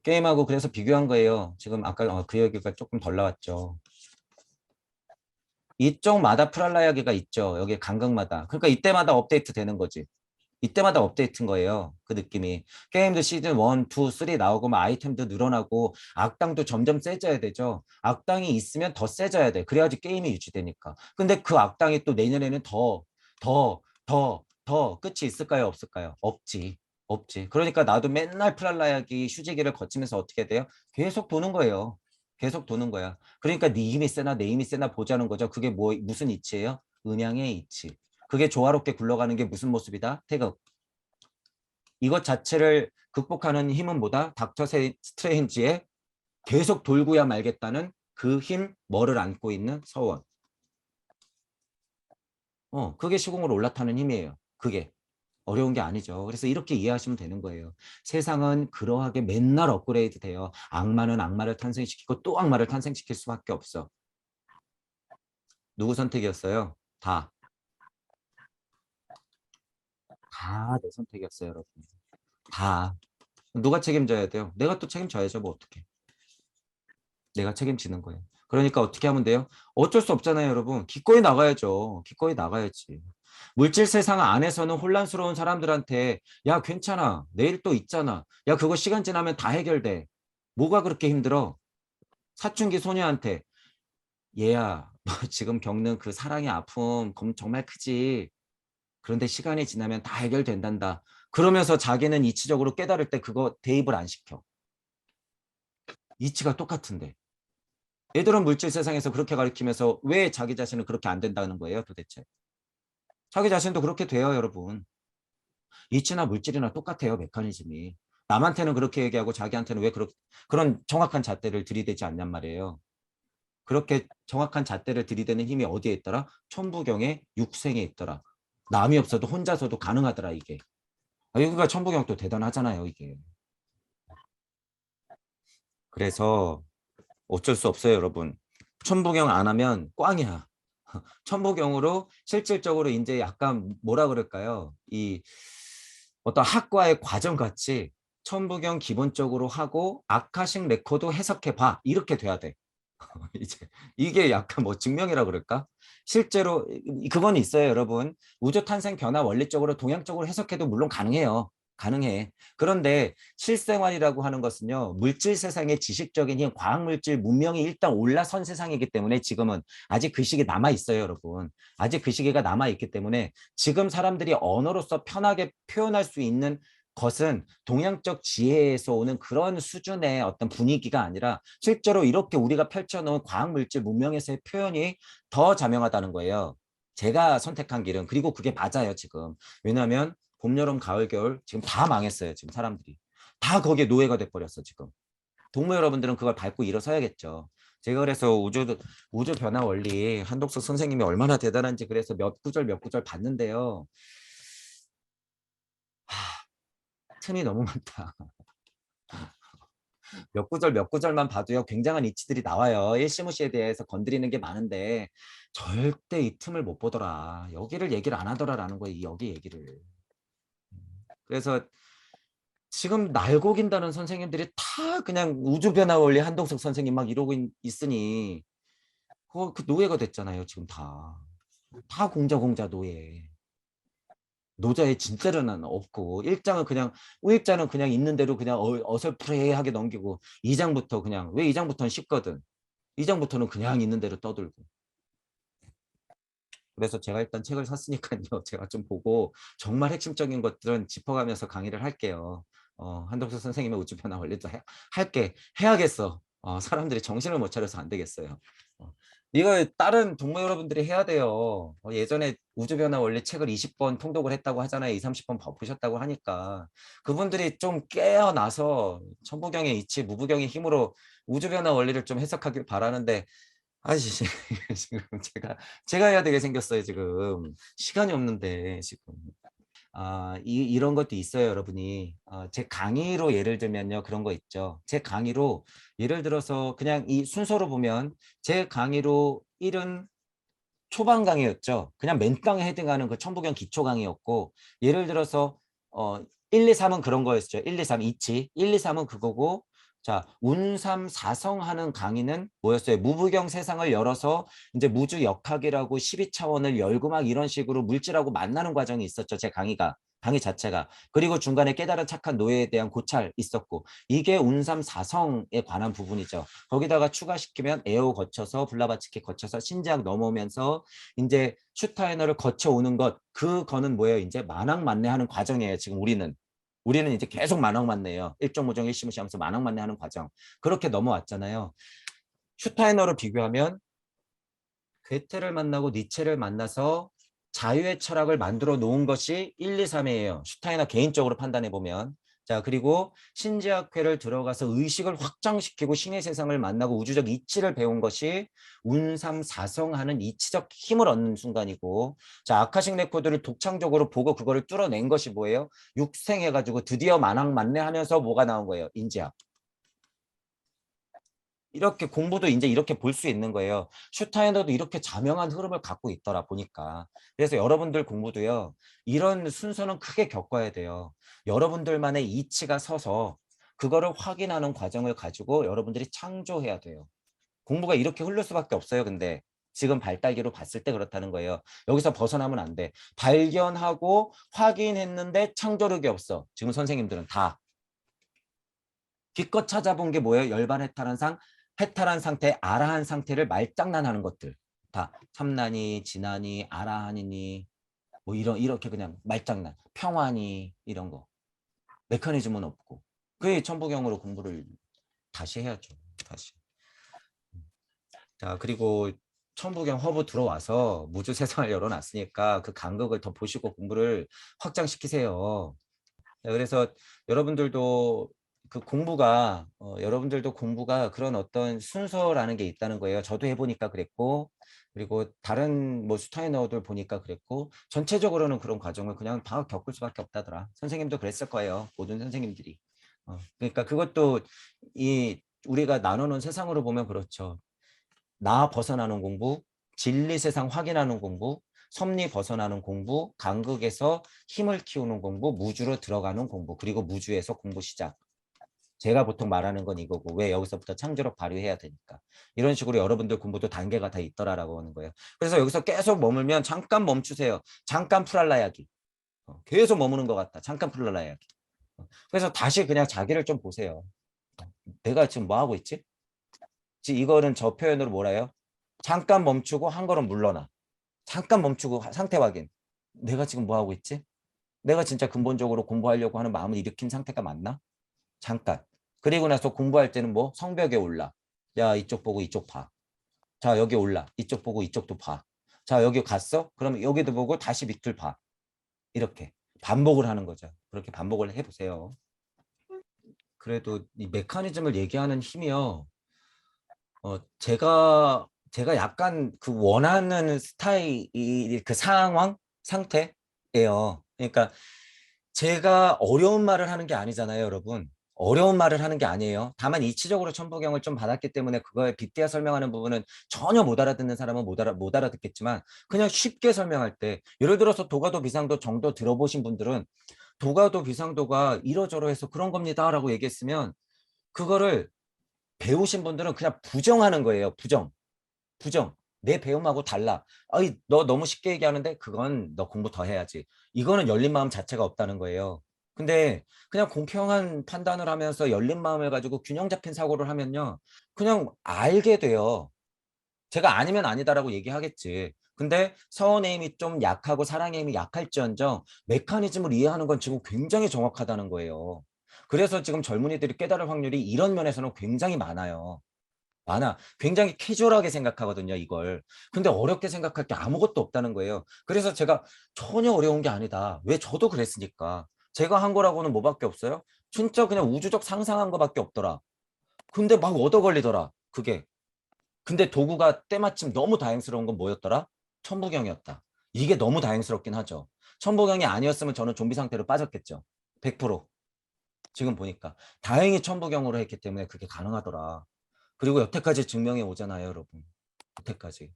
게임하고 그래서 비교한 거예요. 지금 아까 그 얘기가 조금 덜 나왔죠. 이쪽마다 프랄라야기가 있죠. 여기 간극마다. 그러니까 이때마다 업데이트 되는 거지. 이때마다 업데이트인 거예요. 그 느낌이. 게임도 시즌 1, 2, 3 나오고 막 아이템도 늘어나고 악당도 점점 세져야 되죠. 악당이 있으면 더 세져야 돼. 그래야지 게임이 유지되니까. 근데 그 악당이 또 내년에는 더 끝이 있을까요? 없을까요? 없지. 없지. 그러니까 나도 맨날 프랄라야기 휴지기를 거치면서 어떻게 돼요? 계속 도는 거예요. 계속 도는 거야. 그러니까 네 힘이 세나 내 힘이 세나 보자는 거죠. 그게 뭐 무슨 이치예요? 음양의 이치. 그게 조화롭게 굴러가는 게 무슨 모습이다? 태극. 이것 자체를 극복하는 힘은 뭐다? 닥터 스트레인지의 계속 돌고야 말겠다는 그 힘, 뭐를 안고 있는 서원. 그게 시공으로 올라타는 힘이에요. 그게. 어려운 게 아니죠. 그래서 이렇게 이해하시면 되는 거예요. 세상은 그러하게 맨날 업그레이드 돼요. 악마는 악마를 탄생시키고 또 악마를 탄생시킬 수밖에 없어. 누구 선택이었어요? 다. 다 내 선택이었어요, 여러분. 다. 누가 책임져야 돼요? 내가 또 책임져야죠, 뭐 어떻게. 내가 책임지는 거예요. 그러니까 어떻게 하면 돼요? 어쩔 수 없잖아요, 여러분. 기꺼이 나가야죠. 기꺼이 나가야지. 물질 세상 안에서는 혼란스러운 사람들한테 야, 괜찮아. 내일 또 있잖아. 야, 그거 시간 지나면 다 해결돼. 뭐가 그렇게 힘들어? 사춘기 소녀한테 얘야, 너 지금 겪는 그 사랑의 아픔 정말 크지. 그런데 시간이 지나면 다 해결된단다. 그러면서 자기는 이치적으로 깨달을 때 그거 대입을 안 시켜. 이치가 똑같은데. 애들은 물질 세상에서 그렇게 가르치면서 왜 자기 자신은 그렇게 안 된다는 거예요, 도대체? 자기 자신도 그렇게 돼요, 여러분. 이치나 물질이나 똑같아요, 메커니즘이. 남한테는 그렇게 얘기하고 자기한테는 왜 그런 정확한 잣대를 들이대지 않냔 말이에요. 그렇게 정확한 잣대를 들이대는 힘이 어디에 있더라? 천부경의 육생에 있더라. 남이 없어도 혼자서도 가능하더라, 이게. 그러니까 천부경 또 대단하잖아요, 이게. 그래서 어쩔 수 없어요, 여러분. 천부경 안 하면 꽝이야. 천부경으로 실질적으로 이제 약간 뭐라 그럴까요? 이 어떤 학과의 과정 같이 천부경 기본적으로 하고 아카식 레코드 해석해 봐. 이렇게 돼야 돼. 이제 이게 약간 뭐 증명이라 그럴까? 실제로 그건 있어요, 여러분. 우주 탄생 변화 원리적으로 동양적으로 해석해도 물론 가능해요. 가능해. 그런데 실생활이라고 하는 것은요, 물질 세상의 지식적인 힘, 과학물질 문명이 일단 올라선 세상이기 때문에 지금은 아직 그 시기 남아 있어요, 여러분. 아직 그 시기가 남아 있기 때문에 지금 사람들이 언어로서 편하게 표현할 수 있는 것은 동양적 지혜에서 오는 그런 수준의 어떤 분위기가 아니라 실제로 이렇게 우리가 펼쳐놓은 과학물질 문명에서의 표현이 더 자명하다는 거예요. 제가 선택한 길은. 그리고 그게 맞아요, 지금. 왜냐하면 봄, 여름, 가을, 겨울 지금 다 망했어요, 지금 사람들이. 다 거기에 노예가 돼버렸어, 지금. 동무 여러분들은 그걸 밟고 일어서야겠죠. 제가 그래서 우주 변화 원리 한독석 선생님이 얼마나 대단한지 그래서 몇 구절 봤는데요. 틈이 너무 많다. 몇 구절만 봐도요, 굉장한 이치들이 나와요. 일시무시에 대해서 건드리는 게 많은데 절대 이 틈을 못 보더라. 여기를 얘기를 안 하더라라는 거예요. 여기 얘기를. 그래서 지금 날고긴다는 선생님들이 다 그냥 우주변화 원리 한동석 선생님 막 이러고 있으니 그 노예가 됐잖아요. 지금 다. 다 공자 노예. 노자의 진짜로는 없고 일장은 그냥 있는 대로 그냥 어설프레하게 넘기고 2장부터 그냥 왜 2장부터는 쉽거든. 2장부터는 그냥 있는 대로 떠들고. 그래서 제가 일단 책을 샀으니까요. 제가 좀 보고 정말 핵심적인 것들은 짚어가면서 강의를 할게요. 한동수 선생님의 우주변화 원리도 할게. 해야겠어. 사람들이 정신을 못 차려서 안 되겠어요. 이거 다른 동무 여러분들이 해야 돼요. 예전에 우주변화 원리 책을 20번 통독을 했다고 하잖아요. 2, 30번 보셨다고 하니까. 그분들이 좀 깨어나서 천부경의 이치, 무부경의 힘으로 우주변화 원리를 좀 해석하길 바라는데 지금 제가 해야 되게 생겼어요, 지금. 시간이 없는데, 지금. 이런 것도 있어요, 여러분이. 제 강의로 예를 들면요, 그런 거 있죠. 제 강의로 예를 들어서 그냥 이 순서로 보면 제 강의로 1은 초반 강의였죠. 그냥 맨땅에 헤딩하는 그 천부경 기초 강의였고, 예를 들어서 1, 2, 3은 그런 거였죠. 1, 2, 3, 이치. 1, 2, 3은 그거고, 자, 운삼사성 하는 강의는 뭐였어요? 무부경 세상을 열어서 이제 무주 역학이라고 12차원을 열고 막 이런 식으로 물질하고 만나는 과정이 있었죠. 제 강의 자체가. 그리고 중간에 깨달은 착한 노예에 대한 고찰 있었고, 이게 운삼사성에 관한 부분이죠. 거기다가 추가시키면 에오 거쳐서 블라바츠키 거쳐서 신지학 넘어오면서 이제 슈타이너를 거쳐오는 것, 그거는 뭐예요? 이제 만왕만내하는 과정이에요. 지금 우리는 이제 계속 만왕만내예요. 일정무정 일시무시하면서 만왕만내하는 과정. 그렇게 넘어왔잖아요. 슈타이너를 비교하면 괴테를 만나고 니체를 만나서 자유의 철학을 만들어 놓은 것이 1, 2, 3이에요. 슈타이너 개인적으로 판단해 보면. 자, 그리고 신지학회를 들어가서 의식을 확장시키고 신의 세상을 만나고 우주적 이치를 배운 것이 운삼사성하는 이치적 힘을 얻는 순간이고, 자, 아카식 레코드를 독창적으로 보고 그거를 뚫어낸 것이 뭐예요? 육생해가지고 드디어 만왕만내하면서 뭐가 나온 거예요? 인지학. 이렇게 공부도 이제 이렇게 볼 수 있는 거예요. 슈타이너도 이렇게 자명한 흐름을 갖고 있더라 보니까. 그래서 여러분들 공부도요. 이런 순서는 크게 겪어야 돼요. 여러분들만의 이치가 서서 그거를 확인하는 과정을 가지고 여러분들이 창조해야 돼요. 공부가 이렇게 흐를 수밖에 없어요. 근데 지금 발달기로 봤을 때 그렇다는 거예요. 여기서 벗어나면 안 돼. 발견하고 확인했는데 창조력이 없어. 지금 선생님들은 다. 기껏 찾아본 게 뭐예요? 열반 해탈한 상태, 아라한 상태를 말장난하는 것들. 다 참나니, 지나니, 아라한이니, 뭐 이렇게 그냥 말장난. 평화니, 이런 거. 메커니즘은 없고. 그게 천부경으로 공부를 다시 해야죠. 다시. 자, 그리고 천부경 허브 들어와서 무주 세상을 열어놨으니까 그 간극을 더 보시고 공부를 확장시키세요. 그래서 여러분들도 여러분들도 공부가 그런 어떤 순서라는 게 있다는 거예요. 저도 해보니까 그랬고, 그리고 다른 뭐 슈타이너들 보니까 그랬고, 전체적으로는 그런 과정을 그냥 다 겪을 수밖에 없다더라. 선생님도 그랬을 거예요. 모든 선생님들이. 그러니까 그것도 우리가 나눠놓은 세상으로 보면 그렇죠. 나 벗어나는 공부, 진리 세상 확인하는 공부, 섭리 벗어나는 공부, 간극에서 힘을 키우는 공부, 무주로 들어가는 공부, 그리고 무주에서 공부 시작. 제가 보통 말하는 건 이거고, 왜 여기서부터 창조력 발휘해야 되니까. 이런 식으로 여러분들 공부도 단계가 다 있더라라고 하는 거예요. 그래서 여기서 계속 머물면 잠깐 멈추세요. 잠깐 풀알라야기. 계속 머무는 것 같다. 잠깐 풀알라야기. 그래서 다시 그냥 자기를 좀 보세요. 내가 지금 뭐 하고 있지? 이거는 저 표현으로 뭐라 해요? 잠깐 멈추고 한 걸음 물러나. 잠깐 멈추고 상태 확인. 내가 지금 뭐 하고 있지? 내가 진짜 근본적으로 공부하려고 하는 마음을 일으킨 상태가 맞나? 잠깐. 그리고 나서 공부할 때는 뭐 성벽에 올라. 야, 이쪽 보고 이쪽 봐. 자, 여기 올라. 이쪽 보고 이쪽도 봐. 자, 여기 갔어? 그러면 여기도 보고 다시 밑을 봐. 이렇게 반복을 하는 거죠. 그렇게 반복을 해보세요. 그래도 이 메커니즘을 얘기하는 힘이요. 제가 약간 그 원하는 스타일, 그 상황, 상태예요. 그러니까 제가 어려운 말을 하는 게 아니잖아요, 여러분. 어려운 말을 하는 게 아니에요. 다만 이치적으로 천부경을 좀 받았기 때문에 그거에 빗대어 설명하는 부분은 전혀 못 알아듣는 사람은 못 알아듣겠지만 그냥 쉽게 설명할 때 예를 들어서 도가도 비상도 정도 들어보신 분들은 도가도 비상도가 이러저러해서 그런 겁니다라고 얘기했으면 그거를 배우신 분들은 그냥 부정하는 거예요. 부정. 내 배움하고 달라. 아이, 너 너무 쉽게 얘기하는데 그건 너 공부 더 해야지. 이거는 열린 마음 자체가 없다는 거예요. 근데 그냥 공평한 판단을 하면서 열린 마음을 가지고 균형 잡힌 사고를 하면요. 그냥 알게 돼요. 제가 아니면 아니다라고 얘기하겠지. 근데 서운의 힘이 좀 약하고 사랑의 힘이 약할지언정 메커니즘을 이해하는 건 지금 굉장히 정확하다는 거예요. 그래서 지금 젊은이들이 깨달을 확률이 이런 면에서는 굉장히 많아요. 굉장히 캐주얼하게 생각하거든요, 이걸. 근데 어렵게 생각할 게 아무것도 없다는 거예요. 그래서 제가 전혀 어려운 게 아니다. 왜 저도 그랬으니까. 제가 한 거라고는 뭐밖에 없어요? 진짜 그냥 우주적 상상한 거밖에 없더라. 근데 막 얻어 걸리더라, 그게. 근데 도구가 때마침 너무 다행스러운 건 뭐였더라? 천부경이었다. 이게 너무 다행스럽긴 하죠. 천부경이 아니었으면 저는 좀비 상태로 빠졌겠죠. 100%. 지금 보니까. 다행히 천부경으로 했기 때문에 그게 가능하더라. 그리고 여태까지 증명해 오잖아요, 여러분. 여태까지.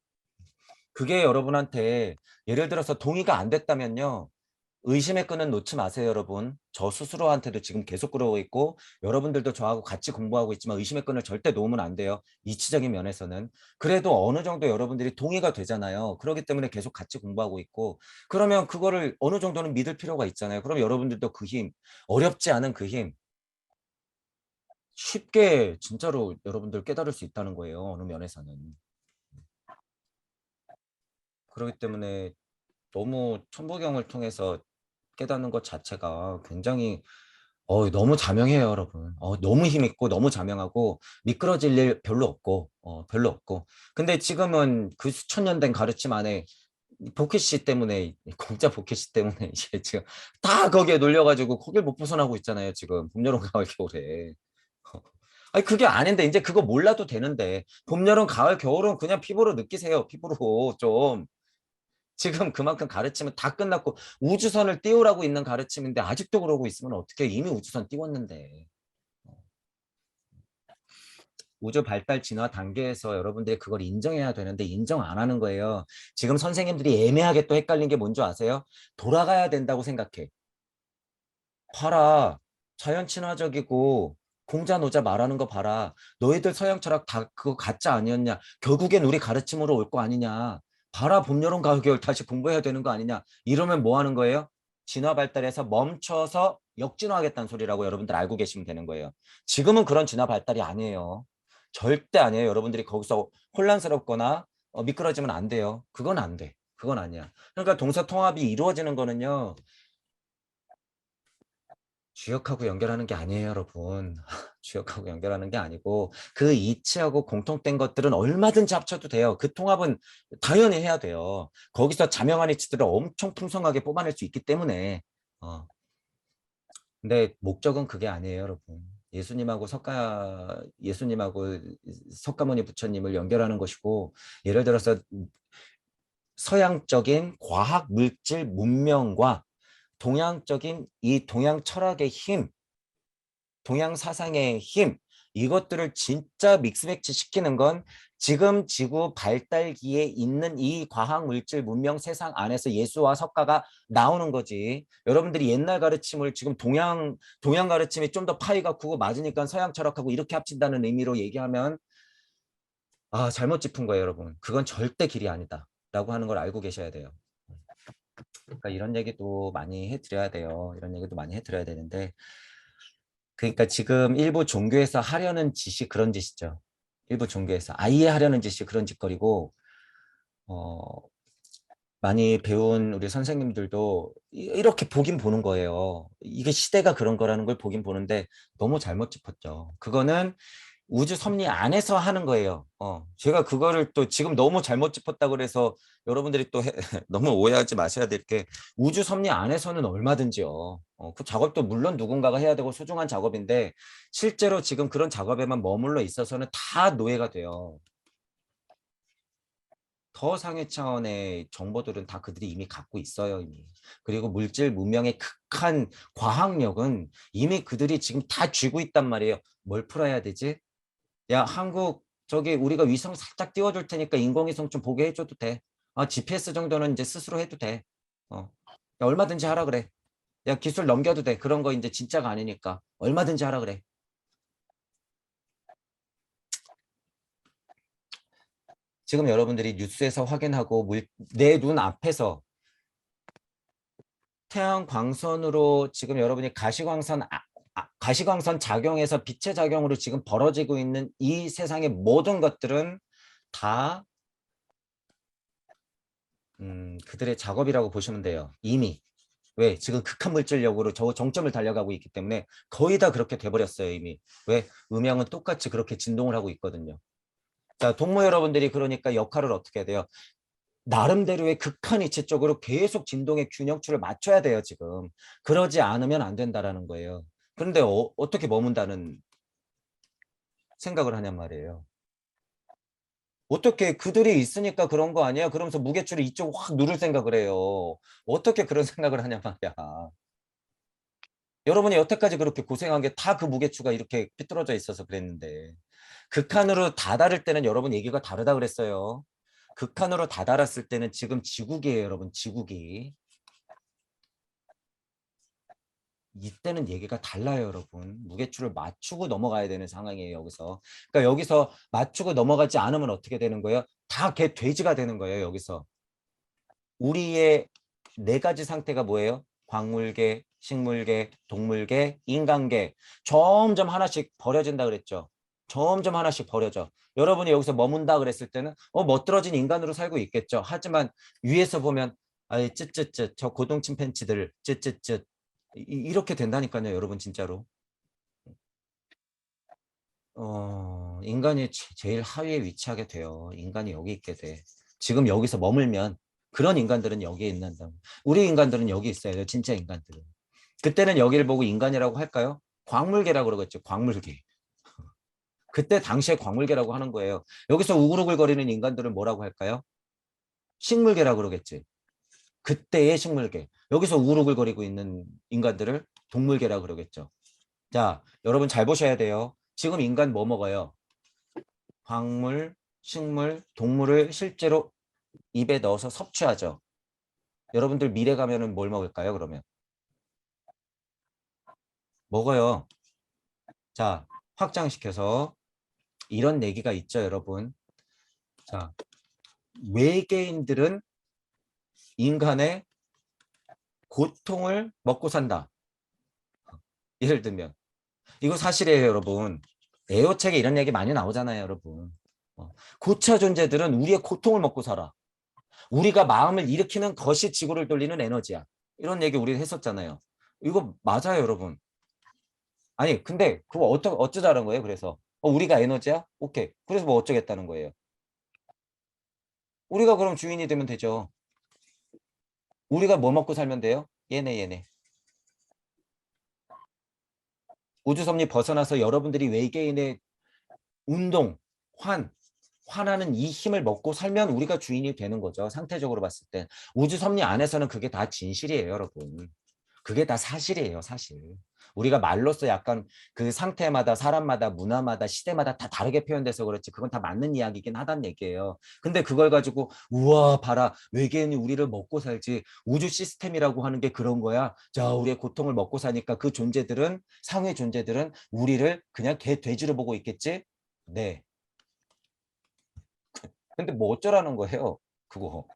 그게 여러분한테 예를 들어서 동의가 안 됐다면요. 의심의 끈은 놓지 마세요, 여러분. 저 스스로한테도 지금 계속 그러고 있고 여러분들도 저하고 같이 공부하고 있지만 의심의 끈을 절대 놓으면 안 돼요. 이치적인 면에서는. 그래도 어느 정도 여러분들이 동의가 되잖아요. 그렇기 때문에 계속 같이 공부하고 있고 그러면 그거를 어느 정도는 믿을 필요가 있잖아요. 그럼 여러분들도 그 힘, 어렵지 않은 그 힘 쉽게 진짜로 여러분들 깨달을 수 있다는 거예요. 어느 면에서는. 그렇기 때문에 너무 천부경을 통해서 깨닫는 것 자체가 굉장히 너무 자명해요, 여러분. 너무 힘있고 너무 자명하고 미끄러질 일 별로 없고 별로 없고. 근데 지금은 그 수천 년 된 가르침 안에 보키씨 때문에 공짜 보키씨 때문에 이제 지금 다 거기에 놀려가지고 거길 못 벗어나고 있잖아요, 지금 봄, 여름, 가을, 겨울에. 아니 그게 아닌데 이제 그거 몰라도 되는데 봄, 여름, 가을, 겨울은 그냥 피부로 느끼세요, 피부로 좀. 지금 그만큼 가르치면 다 끝났고 우주선을 띄우라고 있는 가르침인데 아직도 그러고 있으면 어떻게 이미 우주선 띄웠는데. 우주 발달 진화 단계에서 여러분들이 그걸 인정해야 되는데 인정 안 하는 거예요. 지금 선생님들이 애매하게 또 헷갈린 게 뭔지 아세요? 돌아가야 된다고 생각해. 봐라. 자연 친화적이고 공자 노자 말하는 거 봐라. 너희들 서양 철학 다 그거 가짜 아니었냐. 결국엔 우리 가르침으로 올 거 아니냐. 봐라 봄, 여름, 가을, 겨울 다시 공부해야 되는 거 아니냐. 이러면 뭐 하는 거예요? 진화 발달에서 멈춰서 역진화하겠다는 소리라고 여러분들 알고 계시면 되는 거예요. 지금은 그런 진화 발달이 아니에요. 절대 아니에요. 여러분들이 거기서 혼란스럽거나 미끄러지면 안 돼요. 그건 안 돼. 그건 아니야. 그러니까 동서통합이 이루어지는 거는요. 주역하고 연결하는 게 아니에요, 여러분. 주역하고 연결하는 게 아니고 그 이치하고 공통된 것들은 얼마든지 합쳐도 돼요. 그 통합은 당연히 해야 돼요. 거기서 자명한 이치들을 엄청 풍성하게 뽑아낼 수 있기 때문에. 근데 목적은 그게 아니에요, 여러분. 예수님하고 석가모니 부처님을 연결하는 것이고 예를 들어서 서양적인 과학, 물질, 문명과 동양적인 이 동양 철학의 힘, 동양 사상의 힘, 이것들을 진짜 믹스매치 시키는 건 지금 지구 발달기에 있는 이 과학, 물질, 문명 세상 안에서 예수와 석가가 나오는 거지. 여러분들이 옛날 가르침을 지금 동양 가르침이 좀 더 파이가 크고 맞으니까 서양 철학하고 이렇게 합친다는 의미로 얘기하면 잘못 짚은 거예요, 여러분. 그건 절대 길이 아니다. 라고 하는 걸 알고 계셔야 돼요. 그러니까 이런 얘기도 많이 해드려야 돼요. 이런 얘기도 많이 해드려야 되는데 그러니까 지금 일부 종교에서 하려는 짓이 그런 짓이죠. 일부 종교에서 아예 하려는 짓이 그런 짓거리고 어, 많이 배운 우리 선생님들도 이렇게 보긴 보는 거예요. 이게 시대가 그런 거라는 걸 보긴 보는데 너무 잘못 짚었죠. 그거는 우주 섭리 안에서 하는 거예요. 제가 그거를 또 지금 너무 잘못 짚었다 그래서 여러분들이 또 너무 오해하지 마셔야 될 게 우주 섭리 안에서는 얼마든지요. 그 작업도 물론 누군가가 해야 되고 소중한 작업인데 실제로 지금 그런 작업에만 머물러 있어서는 다 노예가 돼요. 더 상위 차원의 정보들은 다 그들이 이미 갖고 있어요, 이미. 그리고 물질 문명의 극한 과학력은 이미 그들이 지금 다 쥐고 있단 말이에요. 뭘 풀어야 되지? 야, 한국 저기 우리가 위성 살짝 띄워줄 테니까 인공위성 좀 보게 해줘도 돼. GPS 정도는 이제 스스로 해도 돼. 야, 얼마든지 하라 그래. 야, 기술 넘겨도 돼. 그런 거 이제 진짜가 아니니까 얼마든지 하라 그래. 지금 여러분들이 뉴스에서 확인하고 내 눈 앞에서 태양 광선으로 지금 여러분이 가시광선 작용해서 빛의 작용으로 지금 벌어지고 있는 이 세상의 모든 것들은 다 그들의 작업이라고 보시면 돼요. 이미. 왜? 지금 극한 물질력으로 저 정점을 달려가고 있기 때문에 거의 다 그렇게 돼버렸어요, 이미. 왜? 음향은 똑같이 그렇게 진동을 하고 있거든요. 자, 동무 여러분들이 그러니까 역할을 어떻게 해야 돼요? 나름대로의 극한 이치 쪽으로 계속 진동의 균형추를 맞춰야 돼요, 지금. 그러지 않으면 안 된다라는 거예요. 그런데 어떻게 머문다는 생각을 하냔 말이에요. 어떻게 그들이 있으니까 그런 거 아니야? 그러면서 무게추를 이쪽 확 누를 생각을 해요. 어떻게 그런 생각을 하냔 말이야. 여러분이 여태까지 그렇게 고생한 게 다 그 무게추가 이렇게 삐뚤어져 있어서 그랬는데 극한으로 다다를 때는 여러분 얘기가 다르다 그랬어요. 극한으로 다다랐을 때는 지금 지국이에요, 여러분. 지국이. 이때는 얘기가 달라요, 여러분. 무게추를 맞추고 넘어가야 되는 상황이에요, 여기서. 그러니까 여기서 맞추고 넘어가지 않으면 어떻게 되는 거예요? 다 개 돼지가 되는 거예요, 여기서. 우리의 네 가지 상태가 뭐예요? 광물계, 식물계, 동물계, 인간계. 점점 하나씩 버려진다 그랬죠. 점점 하나씩 버려져. 여러분이 여기서 머문다 그랬을 때는 멋들어진 인간으로 살고 있겠죠. 하지만 위에서 보면 아이 쯧쯧쯧 저 고동친 팬츠들 쯧쯧쯧 이렇게 된다니까요, 여러분 진짜로. 인간이 제일 하위에 위치하게 돼요. 인간이 여기 있게 돼. 지금 여기서 머물면 그런 인간들은 여기에 있는다. 우리 인간들은 여기 있어야 돼요. 진짜 인간들은. 그때는 여기를 보고 인간이라고 할까요? 광물계라고 그러겠죠. 광물계. 그때 당시에 광물계라고 하는 거예요. 여기서 우글우글거리는 인간들은 뭐라고 할까요? 식물계라고 그러겠지. 그때의 식물계. 여기서 우글우글거리고 있는 인간들을 동물계라고 그러겠죠. 자, 여러분 잘 보셔야 돼요. 지금 인간 뭐 먹어요? 광물, 식물, 동물을 실제로 입에 넣어서 섭취하죠. 여러분들 미래 가면은 뭘 먹을까요, 그러면? 먹어요. 자, 확장시켜서 이런 얘기가 있죠, 여러분. 자, 외계인들은 인간의 고통을 먹고 산다. 예를 들면 이거 사실이에요, 여러분. 에어책에 이런 얘기 많이 나오잖아요, 여러분. 고차 존재들은 우리의 고통을 먹고 살아. 우리가 마음을 일으키는 것이 지구를 돌리는 에너지야. 이런 얘기 우리 했었잖아요. 이거 맞아요, 여러분. 아니, 근데 그거 어쩌자는 거예요, 그래서? 우리가 에너지야? 오케이. 그래서 뭐 어쩌겠다는 거예요. 우리가 그럼 주인이 되면 되죠. 우리가 뭐 먹고 살면 돼요? 얘네. 우주섭리 벗어나서 여러분들이 외계인의 운동, 환하는 이 힘을 먹고 살면 우리가 주인이 되는 거죠. 상태적으로 봤을 때. 우주섭리 안에서는 그게 다 진실이에요, 여러분. 그게 다 사실이에요, 사실. 우리가 말로써 약간 그 상태마다 사람마다 문화마다 시대마다 다 다르게 표현돼서 그렇지 그건 다 맞는 이야기긴 하단 얘기예요. 근데 그걸 가지고 우와 봐라 외계인이 우리를 먹고 살지 우주 시스템이라고 하는 게 그런 거야. 자 우리의 고통을 먹고 사니까 그 존재들은 상위 존재들은 우리를 그냥 개 돼지로 보고 있겠지? 네. 근데 뭐 어쩌라는 거예요? 그거.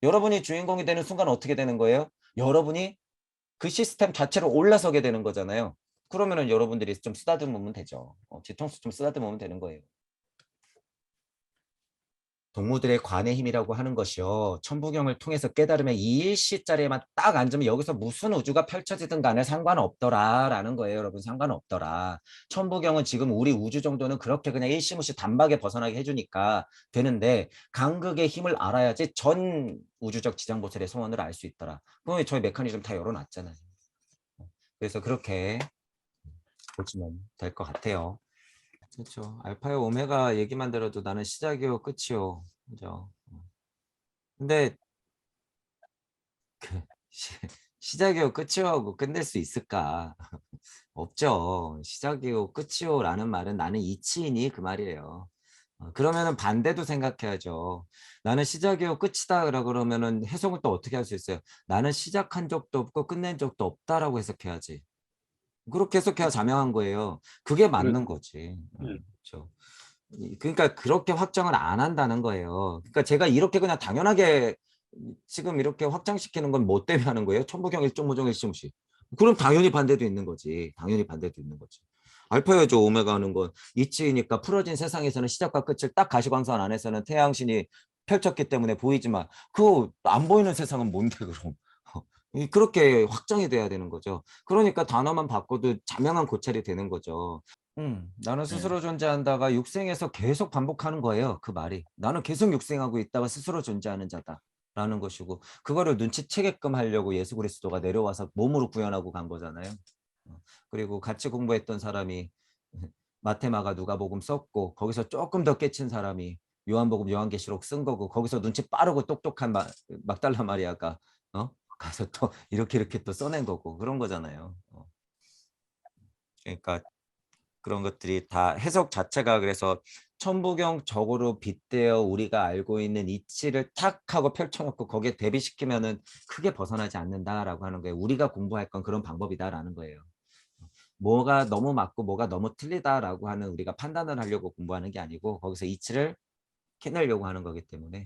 여러분이 주인공이 되는 순간 어떻게 되는 거예요? 여러분이 그 시스템 자체로 올라서게 되는 거잖아요. 그러면은 여러분들이 좀 쓰다듬으면 되죠. 뒤통수 좀 쓰다듬으면 되는 거예요. 동무들의 관의 힘이라고 하는 것이요. 천부경을 통해서 깨달으면 이 일시자리에만 딱 앉으면 여기서 무슨 우주가 펼쳐지든 간에 상관없더라 라는 거예요. 여러분 상관없더라. 천부경은 지금 우리 우주 정도는 그렇게 그냥 일시무시 단박에 벗어나게 해주니까 되는데 간극의 힘을 알아야지 전 우주적 지장보살의 소원을 알 수 있더라. 그럼 저희 메커니즘 다 열어놨잖아요. 그래서 그렇게 보시면 될 것 같아요. 그렇죠. 알파요 오메가 얘기만 들어도 나는 시작이요 끝이요. 그죠. 근데 그 시작이요 끝이요 하고 끝낼 수 있을까? 없죠. 시작이요 끝이요 라는 말은 나는 이치이니 그 말이에요. 그러면은 반대도 생각해야죠. 나는 시작이요 끝이다 그러면은 해석을 또 어떻게 할 수 있어요? 나는 시작한 적도 없고 끝낸 적도 없다라고 해석해야지. 그렇게 해석해야 자명한 거예요. 그게 그렇, 맞는 거지. 네. 그렇죠. 그러니까 그렇게 확정을 안 한다는 거예요. 그러니까 제가 이렇게 그냥 당연하게 지금 이렇게 확장시키는 건 뭐 때문에 하는 거예요? 천부경 일종무종 일시무시. 그럼 당연히 반대도 있는 거지. 당연히 반대도 있는 거지. 알파여죠 오메가 하는 건 이치니까 풀어진 세상에서는 시작과 끝을 딱 가시광선 안에서는 태양신이 펼쳤기 때문에 보이지만 그거 안 보이는 세상은 뭔데 그럼. 그렇게 확정이 돼야 되는 거죠. 그러니까 단어만 바꿔도 자명한 고찰이 되는 거죠. 나는 네. 스스로 존재한다가 육생에서 계속 반복하는 거예요. 그 말이. 나는 계속 육생하고 있다가 스스로 존재하는 자다. 라는 것이고 그거를 눈치채게끔 하려고 예수 그리스도가 내려와서 몸으로 구현하고 간 거잖아요. 그리고 같이 공부했던 사람이 마테마가 누가복음 썼고 거기서 조금 더 깨친 사람이 요한복음 요한계시록 쓴 거고 거기서 눈치 빠르고 똑똑한 막달라 마리아가 가서 또 이렇게 또 써낸 거고 그런 거잖아요. 그러니까 그런 것들이 다 해석 자체가 그래서 천부경적으로 빗대어 우리가 알고 있는 이치를 탁 하고 펼쳐놓고 거기에 대비시키면은 크게 벗어나지 않는다라고 하는 거예요. 우리가 공부할 건 그런 방법이다라는 거예요. 뭐가 너무 맞고 뭐가 너무 틀리다라고 하는 우리가 판단을 하려고 공부하는 게 아니고 거기서 이치를 캐내려고 하는 거기 때문에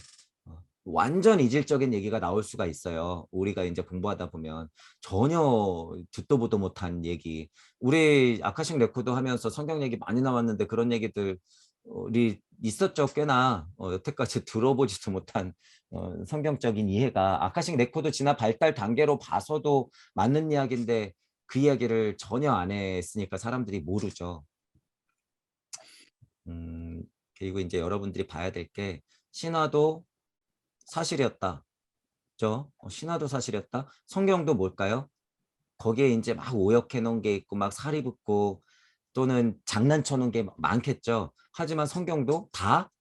완전 이질적인 얘기가 나올 수가 있어요. 우리가 이제 공부하다 보면 전혀 듣도 보도 못한 얘기. 우리 아카식 레코드 하면서 성경 얘기 많이 나왔는데 그런 얘기들 우리 있었죠. 꽤나 여태까지 들어보지도 못한 성경적인 이해가 아카식 레코드 지나 발달 단계로 봐서도 맞는 이야기인데 그 이야기를 전혀 안 했으니까 사람들이 모르죠. 그리고 이제 여러분들이 봐야 될 게 신화도 사실이었다. 그죠? 신화도 사실이었다. 성경도 뭘까요? 거기에 이제 막 오역해 놓은 게 있고 막 살이 붙고 또는 장난쳐 놓은 게 많겠죠. 하지만 성경도 다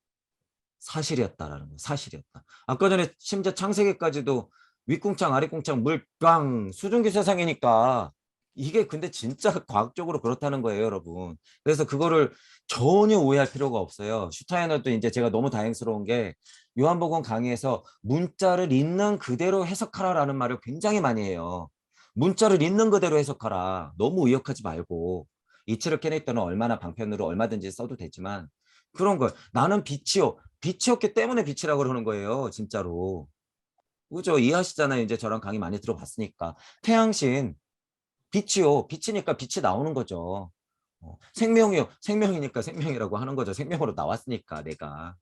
사실이었다라는 거. 사실이었다. 아까 전에 심지어 창세기까지도 윗궁창 아랫궁창 물빵 수증기 세상이니까 이게 근데 진짜 과학적으로 그렇다는 거예요, 여러분. 그래서 그거를 전혀 오해할 필요가 없어요. 슈타이너도 이제 제가 너무 다행스러운 게 요한복음 강의에서 문자를 있는 그대로 해석하라라는 말을 굉장히 많이 해요. 문자를 있는 그대로 해석하라. 너무 의역하지 말고. 이치를 캐릭터는 얼마나 방편으로 얼마든지 써도 되지만 그런 걸 나는 빛이요. 빛이었기 때문에 빛이라고 그러는 거예요. 진짜로. 그죠? 이해하시잖아요. 이제 저랑 강의 많이 들어봤으니까. 태양신 빛이요. 빛이니까 빛이 나오는 거죠. 생명이요. 생명이니까 생명이라고 하는 거죠. 생명으로 나왔으니까 내가.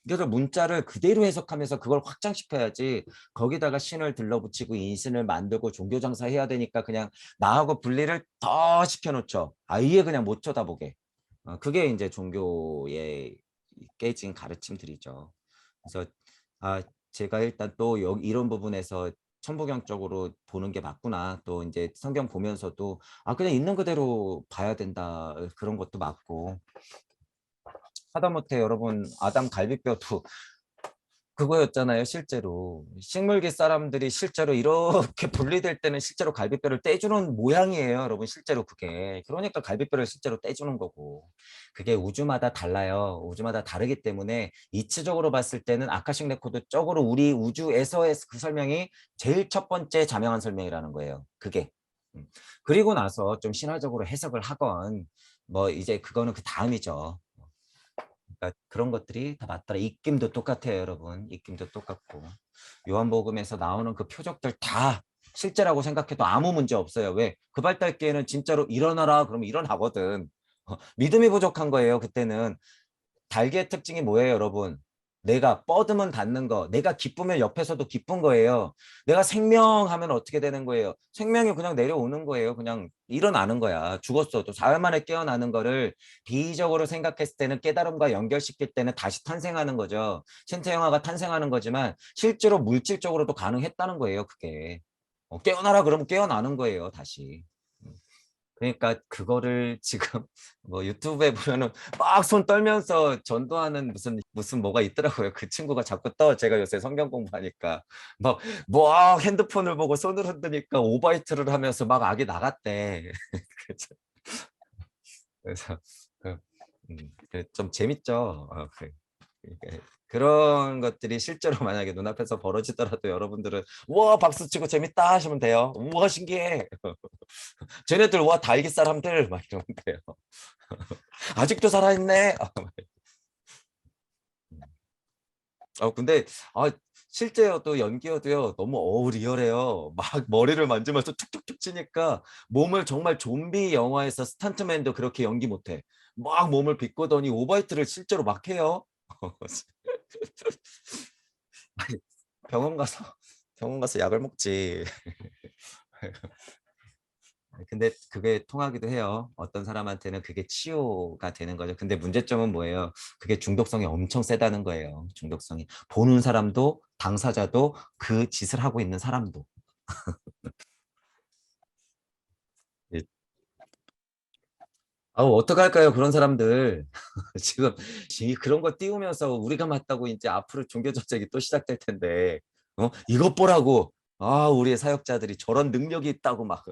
그래서 문자를 그대로 해석하면서 그걸 확장시켜야지 거기다가 신을 들러붙이고 인신을 만들고 종교장사 해야 되니까 그냥 나하고 분리를 더 시켜놓죠. 아예 그냥 못 쳐다보게. 그게 이제 종교의 깨진 가르침들이죠. 그래서 제가 일단 또 여기 이런 부분에서 천부경적으로 보는 게 맞구나. 또 이제 성경 보면서도 그냥 있는 그대로 봐야 된다. 그런 것도 맞고. 하다못해 여러분 아담 갈비뼈도 그거였잖아요. 실제로 식물계 사람들이 실제로 이렇게 분리될 때는 실제로 갈비뼈를 떼주는 모양이에요. 여러분 실제로 그게 그러니까 갈비뼈를 실제로 떼주는 거고 그게 우주마다 달라요. 우주마다 다르기 때문에 이치적으로 봤을 때는 아카식 레코드 쪽으로 우리 우주에서의 그 설명이 제일 첫 번째 자명한 설명이라는 거예요. 그게 그리고 나서 좀 신화적으로 해석을 하건 뭐 이제 그거는 그 다음이죠. 그러니까 그런 것들이 다 맞더라. 입김도 똑같아요, 여러분. 입김도 똑같고. 요한복음에서 나오는 그 표적들 다 실제라고 생각해도 아무 문제 없어요. 왜? 그 발달기에는 진짜로 일어나라 그러면 일어나거든. 믿음이 부족한 거예요, 그때는. 달기의 특징이 뭐예요, 여러분? 내가 뻗으면 닿는 거, 내가 기쁘면 옆에서도 기쁜 거예요. 내가 생명하면 어떻게 되는 거예요? 생명이 그냥 내려오는 거예요. 그냥 일어나는 거야. 죽었어도 사흘 만에 깨어나는 거를 비의적으로 생각했을 때는 깨달음과 연결시킬 때는 다시 탄생하는 거죠. 신태영화가 탄생하는 거지만 실제로 물질적으로도 가능했다는 거예요, 그게. 깨어나라 그러면 깨어나는 거예요, 다시. 그러니까 그거를 지금 뭐 유튜브에 보면은 막 손 떨면서 전도하는 무슨 뭐가 있더라고요. 그 친구가 자꾸 떠. 제가 요새 성경 공부하니까 막 핸드폰을 보고 손을 흔드니까 오바이트를 하면서 막 악이 나갔대. 그래서 그, 좀 재밌죠. 그런 것들이 실제로 만약에 눈앞에서 벌어지더라도 여러분들은 우와 박수 치고 재밌다 하시면 돼요. 우와 신기해. 쟤네들 와 달기 사람들 막 이러면 돼요. 아직도 살아있네. 근데 실제여도 연기여도요 너무 리얼해요. 막 머리를 만지면서 툭툭툭 치니까 몸을 정말 좀비 영화에서 스탄트맨도 그렇게 연기 못해. 막 몸을 비꼬더니 오바이트를 실제로 막 해요. 병원 가서 병원 가서 약을 먹지. 근데 그게 통하기도 해요. 어떤 사람한테는 그게 치유가 되는 거죠. 근데 문제점은 뭐예요? 그게 중독성이 엄청 세다는 거예요. 중독성이. 보는 사람도 당사자도 그 짓을 하고 있는 사람도. 예. 어떡할까요? 그런 사람들. 지금 그런 거 띄우면서 우리가 맞다고 이제 앞으로 종교 정책이 또 시작될 텐데. 이것 보라고. 우리의 사역자들이 저런 능력이 있다고 막.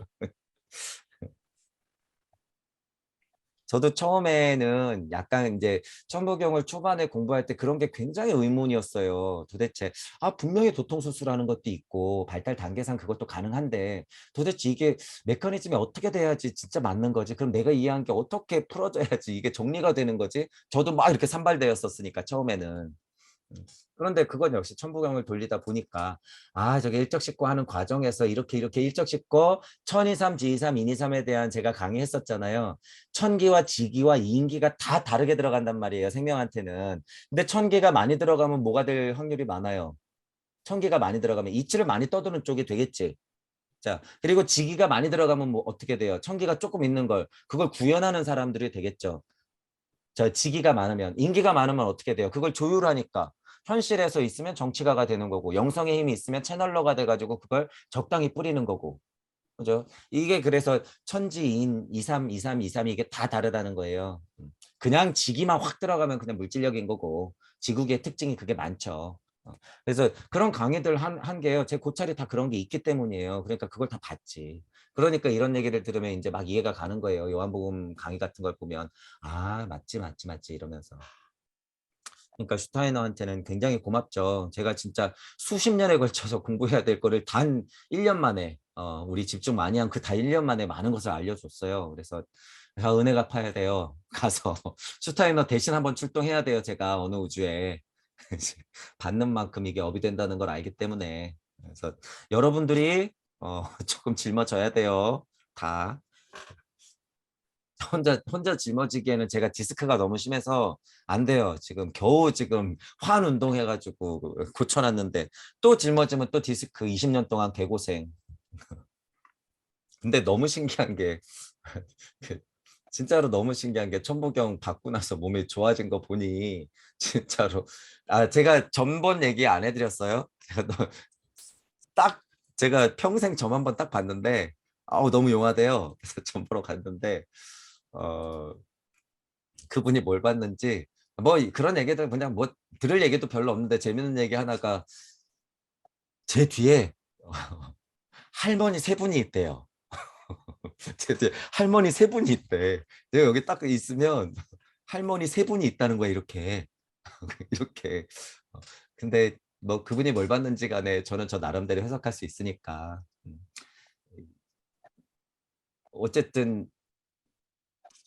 저도 처음에는 약간 이제 천부경을 초반에 공부할 때 그런 게 굉장히 의문이었어요. 도대체 분명히 도통수술하는 것도 있고 발달 단계상 그것도 가능한데 도대체 이게 메커니즘이 어떻게 돼야지 진짜 맞는 거지? 그럼 내가 이해한 게 어떻게 풀어져야지 이게 정리가 되는 거지? 저도 막 이렇게 산발되었었으니까 처음에는. 그런데 그건 역시 천부경을 돌리다 보니까 저게 일적십고 하는 과정에서 이렇게 일적십고 천이삼, 지이삼, 인이삼에 대한 제가 강의했었잖아요. 천기와 지기와 인기가 다 다르게 들어간단 말이에요. 생명한테는. 근데 천기가 많이 들어가면 뭐가 될 확률이 많아요. 천기가 많이 들어가면 이치를 많이 떠드는 쪽이 되겠지. 자, 그리고 지기가 많이 들어가면 뭐 어떻게 돼요? 천기가 조금 있는 걸 그걸 구현하는 사람들이 되겠죠. 저 지기가 많으면 인기가 많으면 어떻게 돼요? 그걸 조율하니까 현실에서 있으면 정치가가 되는 거고 영성의 힘이 있으면 채널러가 돼가지고 그걸 적당히 뿌리는 거고 그죠? 이게 그래서 천지인 23, 23, 23 이게 다 다르다는 거예요. 그냥 지기만 확 들어가면 그냥 물질력인 거고 지구기의 특징이 그게 많죠. 그래서 그런 강의들 한 게요. 제 고찰이 다 그런 게 있기 때문이에요. 그러니까 그걸 다 봤지. 그러니까 이런 얘기를 들으면 이제 막 이해가 가는 거예요. 요한복음 강의 같은 걸 보면 맞지 이러면서. 그러니까 슈타이너한테는 굉장히 고맙죠. 제가 진짜 수십 년에 걸쳐서 공부해야 될 거를 단 1년 만에 우리 집중 많이 한 그 다 1년 만에 많은 것을 알려줬어요. 그래서 은혜 갚아야 돼요. 가서 슈타이너 대신 한번 출동해야 돼요. 제가 어느 우주에. 받는 만큼 이게 업이 된다는 걸 알기 때문에. 그래서 여러분들이 조금 짊어져야 돼요. 다. 혼자 짊어지기에는 제가 디스크가 너무 심해서 안 돼요. 지금 겨우 지금 환 운동해가지고 고쳐놨는데 또 짊어지면 또 디스크 20년 동안 개고생. 근데 너무 신기한 게 그 진짜로 너무 신기한 게 천부경 받고 나서 몸이 좋아진 거 보니 진짜로 제가 전번 얘기 안 해드렸어요. 제가 딱 제가 평생 점 한번 딱 봤는데 너무 용하대요. 그래서 점 보러 갔는데 어 그분이 뭘 봤는지 뭐 그런 얘기들 그냥 뭐 들을 얘기도 별로 없는데 재밌는 얘기 하나가 제 뒤에 할머니 세 분이 있대요. 제 뒤에 할머니 세 분이 있대. 내가 여기 딱 있으면 할머니 세 분이 있다는 거야 이렇게 이렇게. 근데 뭐 그분이 뭘 봤는지 간에 저는 저 나름대로 해석할 수 있으니까. 어쨌든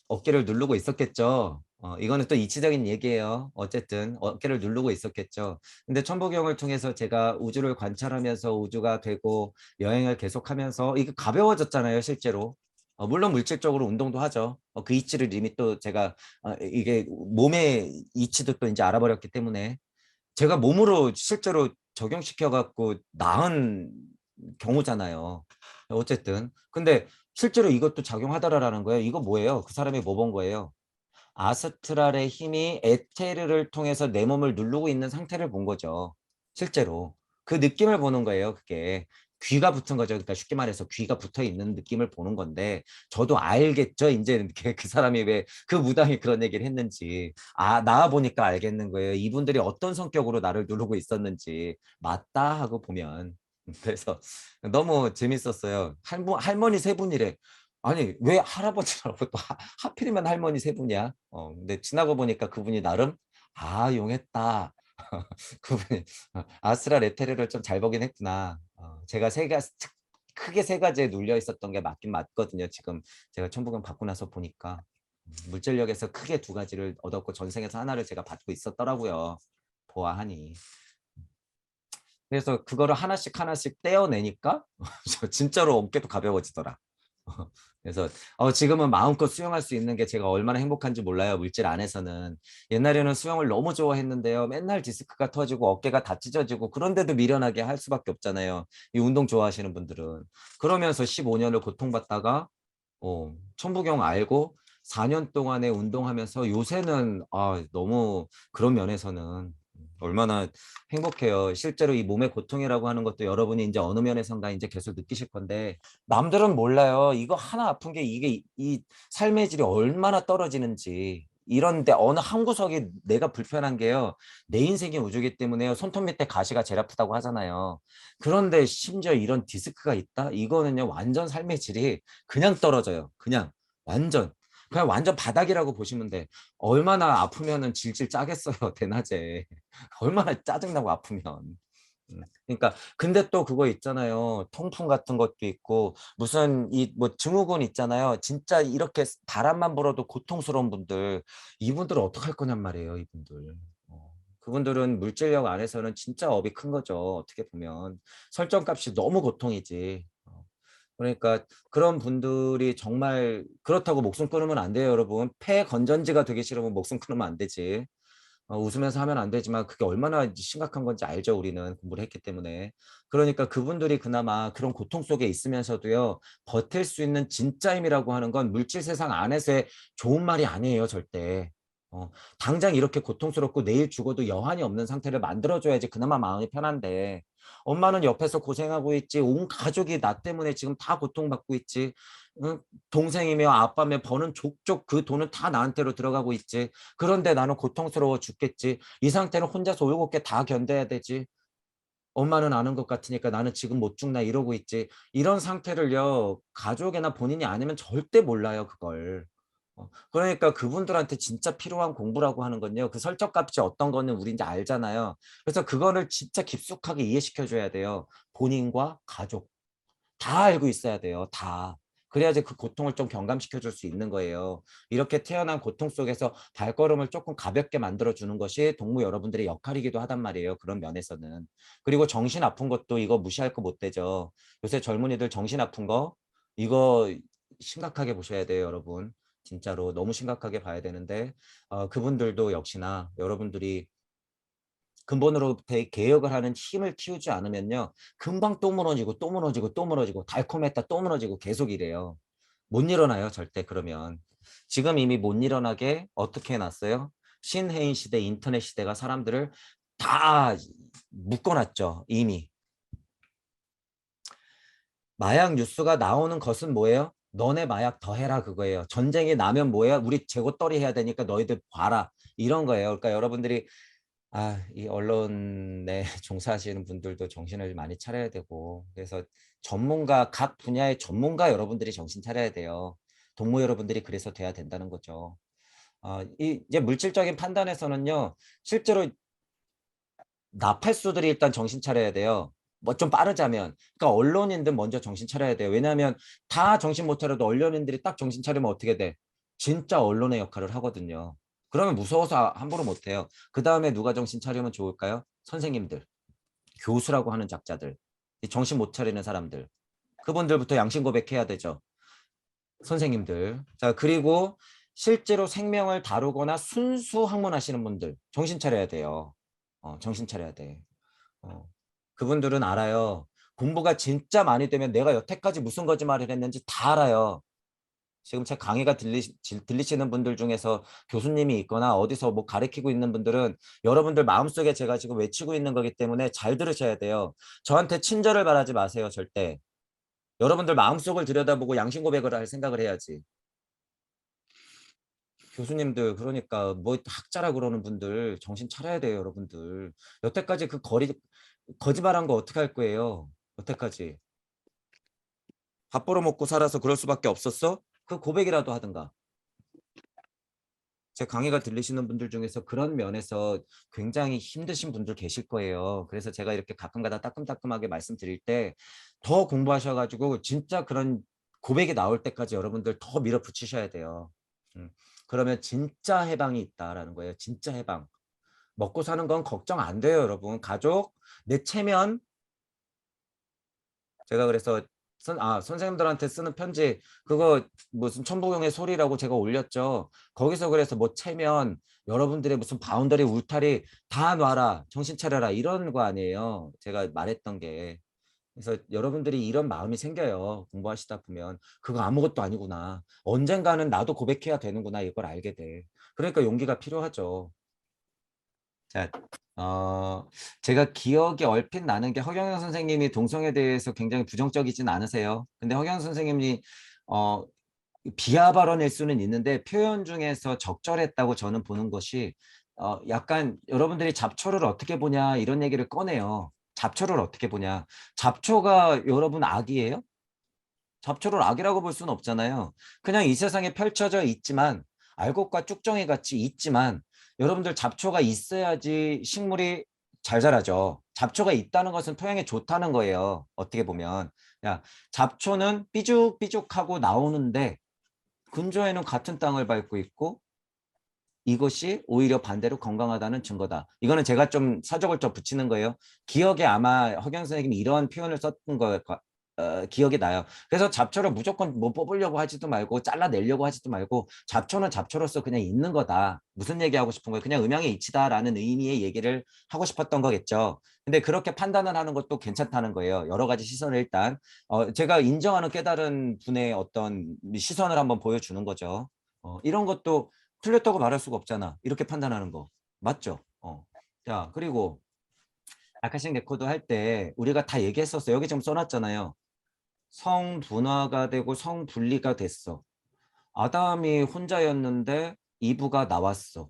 어깨를 누르고 있었겠죠. 이거는 또 이치적인 얘기예요. 어쨌든 어깨를 누르고 있었겠죠. 근데 천부경을 통해서 제가 우주를 관찰하면서 우주가 되고 여행을 계속하면서 이게 가벼워졌잖아요, 실제로. 물론 물질적으로 운동도 하죠. 그 이치를 이미 또 제가 이게 몸의 이치도 또 이제 알아버렸기 때문에 제가 몸으로 실제로 적용시켜 갖고 나은 경우잖아요. 어쨌든 근데 실제로 이것도 작용하더라라는 거예요. 이거 뭐예요? 그 사람이 뭐 본 거예요? 아스트랄의 힘이 에테르를 통해서 내 몸을 누르고 있는 상태를 본 거죠. 실제로. 그 느낌을 보는 거예요. 그게. 귀가 붙은 거죠. 그러니까 쉽게 말해서 귀가 붙어 있는 느낌을 보는 건데 저도 알겠죠. 이제 그 사람이 왜 그 무당이 그런 얘기를 했는지. 나와 보니까 알겠는 거예요. 이분들이 어떤 성격으로 나를 누르고 있었는지. 맞다 하고 보면. 그래서 너무 재밌었어요. 할머니 세 분이래. 아니 왜 할아버지라고 또 하필이면 할머니 세 분이야. 근데 지나고 보니까 그분이 나름 용했다. 그분이 아스라 레테르를 좀 잘 보긴 했구나. 제가 크게 세 가지에 눌려 있었던 게 맞긴 맞거든요. 지금 제가 천부경 받고 나서 보니까 물질력에서 크게 두 가지를 얻었고 전생에서 하나를 제가 받고 있었더라고요. 보아하니. 그래서 그거를 하나씩 하나씩 떼어내니까 진짜로 어깨도 가벼워지더라. 그래서 지금은 마음껏 수영할 수 있는 게 제가 얼마나 행복한지 몰라요. 물질 안에서는. 옛날에는 수영을 너무 좋아했는데요. 맨날 디스크가 터지고 어깨가 다 찢어지고 그런데도 미련하게 할 수밖에 없잖아요. 이 운동 좋아하시는 분들은. 그러면서 15년을 고통받다가 천부경 알고 4년 동안에 운동하면서 요새는 너무 그런 면에서는 얼마나 행복해요. 실제로 이 몸의 고통이라고 하는 것도 여러분이 이제 어느 면에선가 이제 계속 느끼실 건데 남들은 몰라요. 이거 하나 아픈 게 이게 이 삶의 질이 얼마나 떨어지는지. 이런데 어느 한 구석이 내가 불편한 게요. 내 인생이 우주기 때문에요. 손톱 밑에 가시가 제일 아프다고 하잖아요. 그런데 심지어 이런 디스크가 있다? 이거는요. 완전 삶의 질이 그냥 떨어져요. 그냥 완전. 그냥 완전 바닥이라고 보시면 돼. 얼마나 아프면은 질질 짜겠어요, 대낮에. 얼마나 짜증나고 아프면. 그러니까 근데 또 그거 있잖아요. 통풍 같은 것도 있고 무슨 이 뭐 증후군 있잖아요. 진짜 이렇게 바람만 불어도 고통스러운 분들, 이분들은 어떡할 거냔 말이에요, 이분들. 그분들은 물질력 안에서는 진짜 업이 큰 거죠. 어떻게 보면 설정값이 너무 고통이지. 그러니까 그런 분들이 정말 그렇다고 목숨 끊으면 안 돼요, 여러분. 폐 건전지가 되기 싫으면 목숨 끊으면 안 되지. 웃으면서 하면 안 되지만 그게 얼마나 심각한 건지 알죠. 우리는 공부를 했기 때문에. 그러니까 그분들이 그나마 그런 고통 속에 있으면서도요. 버틸 수 있는 진짜 힘이라고 하는 건 물질 세상 안에서의 좋은 말이 아니에요. 절대. 당장 이렇게 고통스럽고 내일 죽어도 여한이 없는 상태를 만들어줘야지 그나마 마음이 편한데 엄마는 옆에서 고생하고 있지. 온 가족이 나 때문에 지금 다 고통받고 있지. 응? 동생이며 아빠며 버는 족족 그 돈은 다 나한테로 들어가고 있지. 그런데 나는 고통스러워 죽겠지. 이 상태는 혼자서 올곧게 다 견뎌야 되지. 엄마는 아는 것 같으니까 나는 지금 못 죽나 이러고 있지. 이런 상태를요. 가족이나 본인이 아니면 절대 몰라요. 그걸. 그러니까 그분들한테 진짜 필요한 공부라고 하는 건요. 그 설정값이 어떤 거는 우리 이제 알잖아요. 그래서 그거를 진짜 깊숙하게 이해시켜 줘야 돼요. 본인과 가족. 다 알고 있어야 돼요. 다. 그래야지 그 고통을 좀 경감시켜 줄 수 있는 거예요. 이렇게 태어난 고통 속에서 발걸음을 조금 가볍게 만들어 주는 것이 동무 여러분들의 역할이기도 하단 말이에요. 그런 면에서는. 그리고 정신 아픈 것도 이거 무시할 거 못 되죠. 요새 젊은이들 정신 아픈 거 이거 심각하게 보셔야 돼요, 여러분. 진짜로 너무 심각하게 봐야 되는데 그분들도 역시나 여러분들이 근본으로 개혁을 하는 힘을 키우지 않으면요. 금방 또 무너지고 또 무너지고 또 무너지고 달콤했다 또 무너지고 계속 이래요. 못 일어나요. 절대 그러면. 지금 이미 못 일어나게 어떻게 해놨어요? 신해인 시대, 인터넷 시대가 사람들을 다 묶어놨죠. 이미. 마약 뉴스가 나오는 것은 뭐예요? 너네 마약 더 해라 그거예요. 전쟁이 나면 뭐예요? 우리 재고떨이 해야 되니까 너희들 봐라. 이런 거예요. 그러니까 여러분들이 이 언론에 종사하시는 분들도 정신을 많이 차려야 되고 그래서 전문가 각 분야의 전문가 여러분들이 정신 차려야 돼요. 동무 여러분들이 그래서 돼야 된다는 거죠. 이제 물질적인 판단에서는요. 실제로 나팔수들이 일단 정신 차려야 돼요. 뭐 좀 빠르자면. 그러니까 언론인들 먼저 정신 차려야 돼요. 왜냐하면 다 정신 못 차려도 언론인들이 딱 정신 차리면 어떻게 돼? 진짜 언론의 역할을 하거든요. 그러면 무서워서 함부로 못 해요. 그 다음에 누가 정신 차리면 좋을까요? 선생님들, 교수라고 하는 작자들, 정신 못 차리는 사람들. 그분들부터 양심 고백해야 되죠. 선생님들. 자, 그리고 실제로 생명을 다루거나 순수 학문하시는 분들 정신 차려야 돼요. 정신 차려야 돼. 어, 그분들은 알아요. 공부가 진짜 많이 되면 내가 여태까지 무슨 거짓말을 했는지 다 알아요. 지금 제 강의가 들리시는 분들 중에서 교수님이 있거나 어디서 뭐 가르치고 있는 분들은 여러분들 마음속에 제가 지금 외치고 있는 거기 때문에 잘 들으셔야 돼요. 저한테 친절을 바라지 마세요, 절대. 여러분들 마음속을 들여다보고 양심 고백을 할 생각을 해야지. 교수님들 그러니까 뭐 학자라 그러는 분들 정신 차려야 돼요, 여러분들. 여태까지 그 거짓말한 거 어떻게 할 거예요? 여태까지. 밥 벌어먹고 살아서 그럴 수밖에 없었어? 그 고백이라도 하든가. 제 강의가 들리시는 분들 중에서 그런 면에서 굉장히 힘드신 분들 계실 거예요. 그래서 제가 이렇게 가끔가다 따끔따끔하게 말씀드릴 때 더 공부하셔가지고 진짜 그런 고백이 나올 때까지 여러분들 더 밀어붙이셔야 돼요. 음, 그러면 진짜 해방이 있다라는 거예요. 진짜 해방. 먹고 사는 건 걱정 안 돼요, 여러분. 가족, 내 체면, 제가 그래서 선생님들한테 쓰는 편지 그거 무슨 천부경의 소리라고 제가 올렸죠. 거기서 그래서 뭐 채면 여러분들의 무슨 바운더리 울타리 다 놔라 정신 차려라 이런 거 아니에요. 제가 말했던 게. 그래서 여러분들이 이런 마음이 생겨요. 공부하시다 보면 그거 아무것도 아니구나. 언젠가는 나도 고백해야 되는구나 이걸 알게 돼. 그러니까 용기가 필요하죠. 자, 제가 기억이 얼핏 나는 게 허경영 선생님이 동성에 대해서 굉장히 부정적이진 않으세요. 근데 허경영 선생님이 어, 비하 발언일 수는 있는데 표현 중에서 적절했다고 저는 보는 것이 약간 여러분들이 잡초를 어떻게 보냐 이런 얘기를 꺼내요. 잡초를 어떻게 보냐. 잡초가 여러분 악이에요? 잡초를 악이라고 볼 수는 없잖아요. 그냥 이 세상에 펼쳐져 있지만 알곡과 쭉정이 같이 있지만 여러분들 잡초가 있어야지 식물이 잘 자라죠. 잡초가 있다는 것은 토양에 좋다는 거예요. 어떻게 보면. 야, 잡초는 삐죽삐죽하고 나오는데 근조에는 같은 땅을 밟고 있고 이것이 오히려 반대로 건강하다는 증거다. 이거는 제가 좀 사족을 좀 붙이는 거예요. 기억에 아마 허경 선생님이 이런 표현을 썼던 거 기억이 나요. 그래서 잡초를 무조건 뭐 뽑으려고 하지도 말고 잘라내려고 하지도 말고 잡초는 잡초로서 그냥 있는 거다. 무슨 얘기하고 싶은 거예요? 그냥 음양의 이치다라는 의미의 얘기를 하고 싶었던 거겠죠. 근데 그렇게 판단을 하는 것도 괜찮다는 거예요. 여러 가지 시선을 일단 제가 인정하는 깨달은 분의 어떤 시선을 한번 보여주는 거죠. 이런 것도 틀렸다고 말할 수가 없잖아. 이렇게 판단하는 거. 맞죠? 자, 그리고 아카식 레코드 할 때 우리가 다 얘기했었어. 여기 지금 써놨잖아요. 성분화가 되고 성분리가 됐어. 아담이 혼자였는데 이브가 나왔어.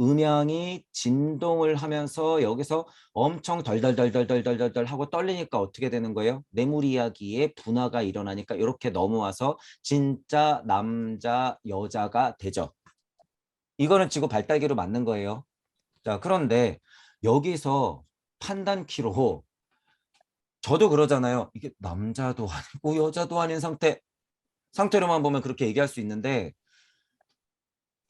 음양이 진동을 하면서 여기서 엄청 덜덜덜덜덜덜덜 하고 떨리니까 어떻게 되는 거예요? 뇌물 이야기에 분화가 일어나니까 이렇게 넘어와서 진짜 남자 여자가 되죠. 이거는 지구 발달기로 맞는 거예요. 자, 그런데 여기서 판단키로 저도 그러잖아요. 이게 남자도 아니고 여자도 아닌 상태로만 보면 그렇게 얘기할 수 있는데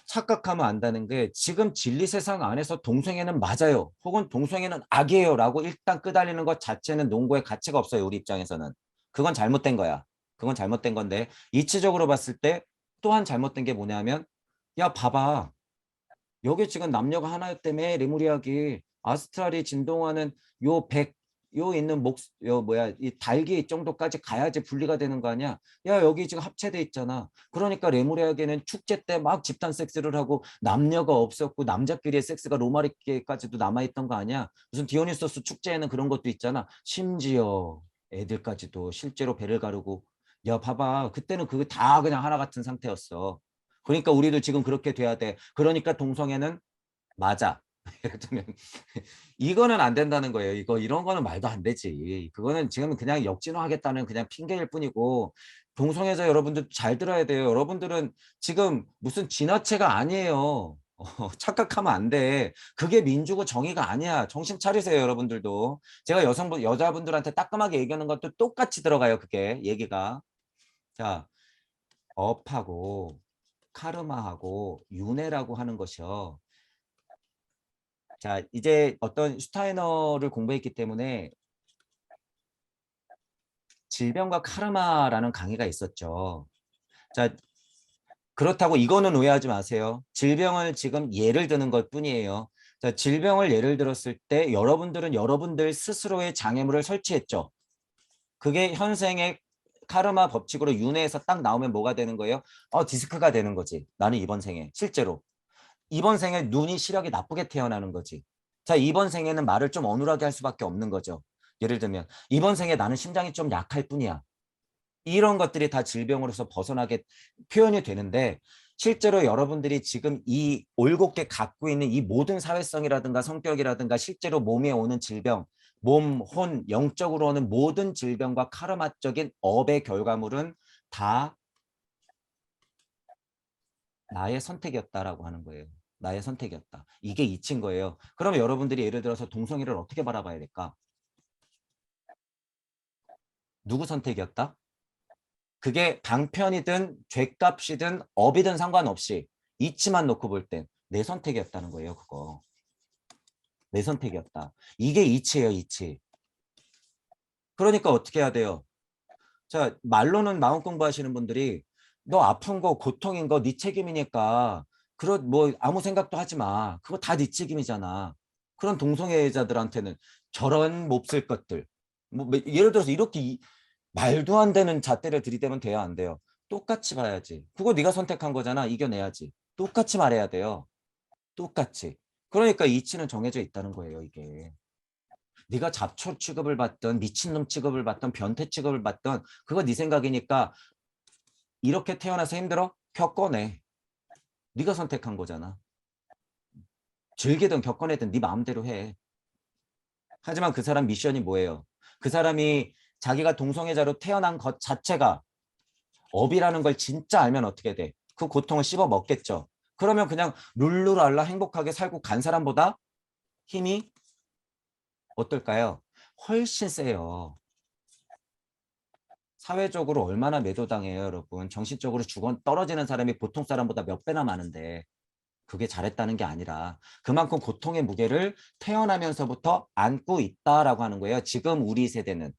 착각하면 안다는 게 지금 진리 세상 안에서 동성애는 맞아요. 혹은 동성애는 악이에요 라고 일단 끄달리는 것 자체는 논거의 가치가 없어요. 우리 입장에서는. 그건 잘못된 거야. 그건 잘못된 건데 이치적으로 봤을 때 또한 잘못된 게 뭐냐면 야 봐봐. 여기 지금 남녀가 하나였다며 레무리아기 아스트랄이 진동하는 요 백, 요 있는 요 뭐야 이 달기 정도까지 가야지 분리가 되는 거 아니야? 야 여기 지금 합체돼 있잖아. 그러니까 레무리아기는 축제 때 막 집단 섹스를 하고 남녀가 없었고 남자끼리의 섹스가 로마리까지도 남아있던 거 아니야? 무슨 디오니소스 축제에는 그런 것도 있잖아. 심지어 애들까지도 실제로 배를 가르고 야 봐봐 그때는 그거 다 그냥 하나 같은 상태였어. 그러니까 우리도 지금 그렇게 돼야 돼. 그러니까 동성애는 맞아. 예를 들면 이거는 안 된다는 거예요. 이런 거는 말도 안 되지. 그거는 지금 그냥 역진화하겠다는 그냥 핑계일 뿐이고 동성애자 여러분들 잘 들어야 돼요. 여러분들은 지금 무슨 진화체가 아니에요. 착각하면 안 돼. 그게 민주고 정의가 아니야. 정신 차리세요, 여러분들도. 제가 여자분들한테 따끔하게 얘기하는 것도 똑같이 들어가요, 그게 얘기가. 자, 업하고 카르마하고 윤회라고 하는 것이요. 자, 이제 어떤 슈타이너를 공부했기 때문에 질병과 카르마라는 강의가 있었죠. 자, 그렇다고 이거는 오해하지 마세요. 질병을 지금 예를 드는 것 뿐이에요. 자, 질병을 예를 들었을 때 여러분들은 여러분들 스스로의 장애물을 설치했죠. 그게 현생의 카르마 법칙으로 윤회에서 딱 나오면 뭐가 되는 거예요? 디스크가 되는 거지. 나는 이번 생에 실제로. 이번 생에 눈이 시력이 나쁘게 태어나는 거지. 자, 이번 생에는 말을 좀 어눌하게 할 수밖에 없는 거죠. 예를 들면 이번 생에 나는 심장이 좀 약할 뿐이야. 이런 것들이 다 질병으로서 벗어나게 표현이 되는데 실제로 여러분들이 지금 이 올곧게 갖고 있는 이 모든 사회성이라든가 성격이라든가 실제로 몸에 오는 질병, 몸, 혼, 영적으로 오는 모든 질병과 카르마적인 업의 결과물은 다 나의 선택이었다라고 하는 거예요. 나의 선택이었다. 이게 이친 거예요. 그러면 여러분들이 예를 들어서 동성애를 어떻게 바라봐야 될까? 누구 선택이었다? 그게 방편이든 죗값이든 업이든 상관없이 이치만 놓고 볼 땐 내 선택이었다는 거예요. 그거. 내 선택이었다. 이게 이치예요. 이치. 그러니까 어떻게 해야 돼요? 자, 말로는 마음 공부하시는 분들이 너 아픈 거 고통인 거 네 책임이니까 뭐 아무 생각도 하지 마. 그거 다 네 책임이잖아. 그런 동성애자들한테는 저런 몹쓸 것들. 뭐 예를 들어서 이렇게 말도 안 되는 잣대를 들이대면 돼요, 안 돼요? 똑같이 봐야지. 그거 네가 선택한 거잖아. 이겨내야지. 똑같이 말해야 돼요. 똑같이. 그러니까 이치는 정해져 있다는 거예요, 이게. 네가 잡초 취급을 받던 미친놈 취급을 받던 변태 취급을 받던 그거 네 생각이니까 이렇게 태어나서 힘들어? 겪어내. 네가 선택한 거잖아. 즐기든 겪어내든 네 마음대로 해. 하지만 그 사람 미션이 뭐예요? 그 사람이 자기가 동성애자로 태어난 것 자체가 업이라는 걸 진짜 알면 어떻게 돼? 그 고통을 씹어 먹겠죠. 그러면 그냥 룰루랄라 행복하게 살고 간 사람보다 힘이 어떨까요? 훨씬 세요. 사회적으로 얼마나 매도당해요, 여러분. 정신적으로 죽어 떨어지는 사람이 보통 사람보다 몇 배나 많은데 그게 잘했다는 게 아니라 그만큼 고통의 무게를 태어나면서부터 안고 있다라고 하는 거예요. 지금 우리 세대는.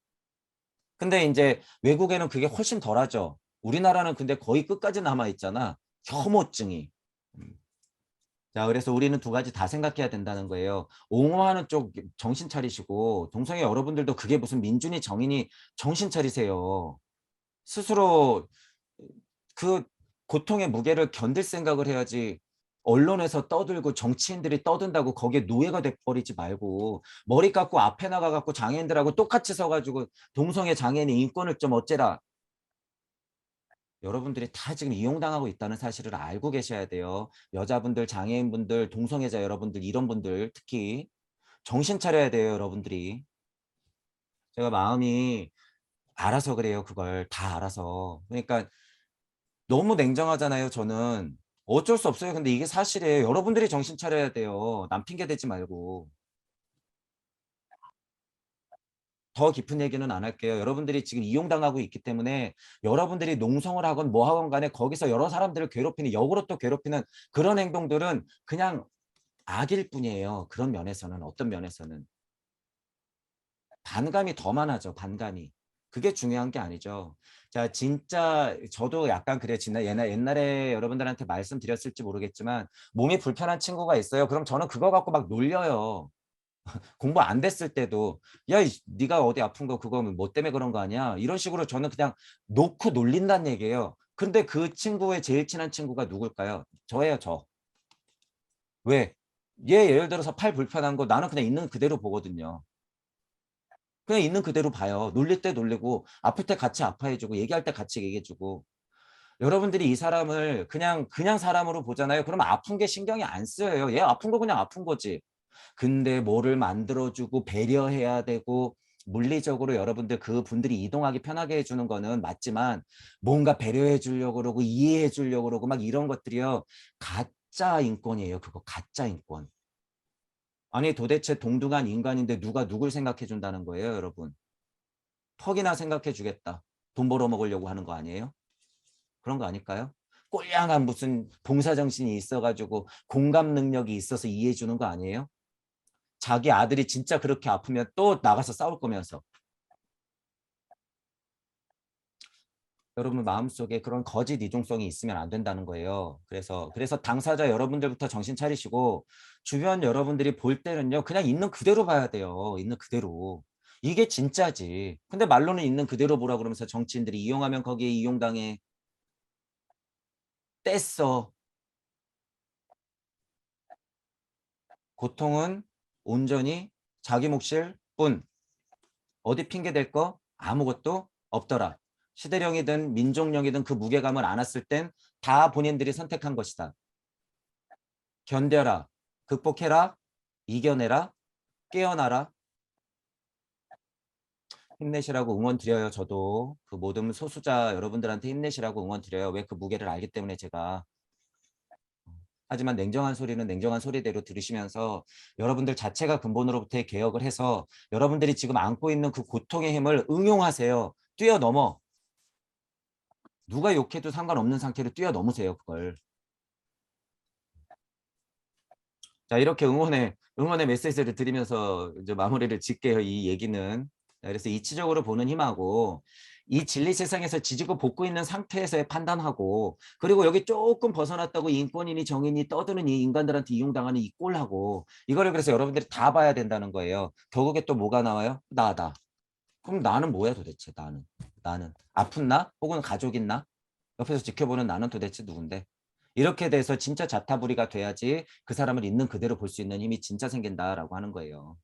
근데 이제 외국에는 그게 훨씬 덜하죠. 우리나라는 근데 거의 끝까지 남아 있잖아. 혐오증이. 음. 자, 그래서 우리는 두 가지 다 생각해야 된다는 거예요. 옹호하는 쪽 정신 차리시고 동성애 여러분들도 그게 무슨 민준이 정인이 정신 차리세요. 스스로 그 고통의 무게를 견딜 생각을 해야지. 언론에서 떠들고 정치인들이 떠든다고 거기에 노예가 돼버리지 말고 머리 깎고 앞에 나가갖고 장애인들하고 똑같이 서가지고 동성애 장애인의 인권을 좀 어째라. 여러분들이 다 지금 이용당하고 있다는 사실을 알고 계셔야 돼요. 여자분들, 장애인분들, 동성애자 여러분들 이런 분들 특히 정신 차려야 돼요. 여러분들이. 제가 마음이 알아서 그래요. 그걸 다 알아서. 그러니까 너무 냉정하잖아요. 저는. 어쩔 수 없어요. 근데 이게 사실이에요. 여러분들이 정신 차려야 돼요. 남 핑계 대지 말고. 더 깊은 얘기는 안 할게요. 여러분들이 지금 이용당하고 있기 때문에 여러분들이 농성을 하건 뭐 하건 간에 거기서 여러 사람들을 괴롭히는 역으로 또 괴롭히는 그런 행동들은 그냥 악일 뿐이에요. 그런 면에서는 어떤 면에서는. 반감이 더 많아져. 반감이. 그게 중요한 게 아니죠. 자, 진짜 저도 약간 그래요. 지난 옛날에 여러분들한테 말씀드렸을지 모르겠지만 몸이 불편한 친구가 있어요. 그럼 저는 그거 갖고 막 놀려요. 공부 안 됐을 때도 야, 네가 어디 아픈 거 그거 뭐 때문에 그런 거 아니야? 이런 식으로 저는 그냥 놓고 놀린다는 얘기예요. 근데 그 친구의 제일 친한 친구가 누굴까요? 저예요, 저. 왜? 얘 예를 들어서 팔 불편한 거 나는 그냥 있는 그대로 보거든요. 그냥 있는 그대로 봐요. 놀릴 때 놀리고 아플 때 같이 아파해주고 얘기할 때 같이 얘기해주고 여러분들이 이 사람을 그냥 사람으로 보잖아요. 그러면 아픈 게 신경이 안 쓰여요. 얘 아픈 거 그냥 아픈 거지. 근데 뭐를 만들어주고 배려해야 되고 물리적으로 여러분들 그분들이 이동하기 편하게 해주는 거는 맞지만 뭔가 배려해 주려고 그러고 이해해 주려고 그러고 막 이런 것들이요. 가짜 인권이에요. 그거 가짜 인권. 아니 도대체 동등한 인간인데 누가 누굴 생각해 준다는 거예요, 여러분. 퍽이나 생각해 주겠다. 돈 벌어 먹으려고 하는 거 아니에요? 그런 거 아닐까요? 꼴량한 무슨 봉사정신이 있어가지고 공감 능력이 있어서 이해해 주는 거 아니에요? 자기 아들이 진짜 그렇게 아프면 또 나가서 싸울 거면서. 여러분 마음속에 그런 거짓 이중성이 있으면 안 된다는 거예요. 그래서 당사자 여러분들부터 정신 차리시고 주변 여러분들이 볼 때는요. 그냥 있는 그대로 봐야 돼요. 있는 그대로. 이게 진짜지. 근데 말로는 있는 그대로 보라 그러면서 정치인들이 이용하면 거기에 이용당해. 뗐어. 고통은 온전히 자기 몫일 뿐. 어디 핑계 댈 거 아무것도 없더라. 시대령이든 민족령이든 그 무게감을 안았을 땐 다 본인들이 선택한 것이다. 견뎌라. 극복해라. 이겨내라. 깨어나라. 힘내시라고 응원 드려요. 저도 그 모든 소수자 여러분들한테 힘내시라고 응원 드려요. 왜 그 무게를 알기 때문에 제가. 하지만 냉정한 소리는 냉정한 소리대로 들으시면서 여러분들 자체가 근본으로부터의 개혁을 해서 여러분들이 지금 안고 있는 그 고통의 힘을 응용하세요. 뛰어넘어. 누가 욕해도 상관없는 상태로 뛰어넘으세요. 그걸. 자, 이렇게 응원의 메시지를 드리면서 이제 마무리를 짓게요. 이 얘기는. 자, 그래서 이치적으로 보는 힘하고 이 진리 세상에서 지지고 볶고 있는 상태에서의 판단하고 그리고 여기 조금 벗어났다고 인권이니 정인이 떠드는 이 인간들한테 이용당하는 이 꼴하고 이거를 그래서 여러분들이 다 봐야 된다는 거예요. 결국에 또 뭐가 나와요? 나다. 그럼 나는 뭐야 도대체 나는. 나는 아픈 나? 혹은 가족 있나? 옆에서 지켜보는 나는 도대체 누군데? 이렇게 돼서 진짜 자타부리가 돼야지 그 사람을 있는 그대로 볼 수 있는 힘이 진짜 생긴다라고 하는 거예요.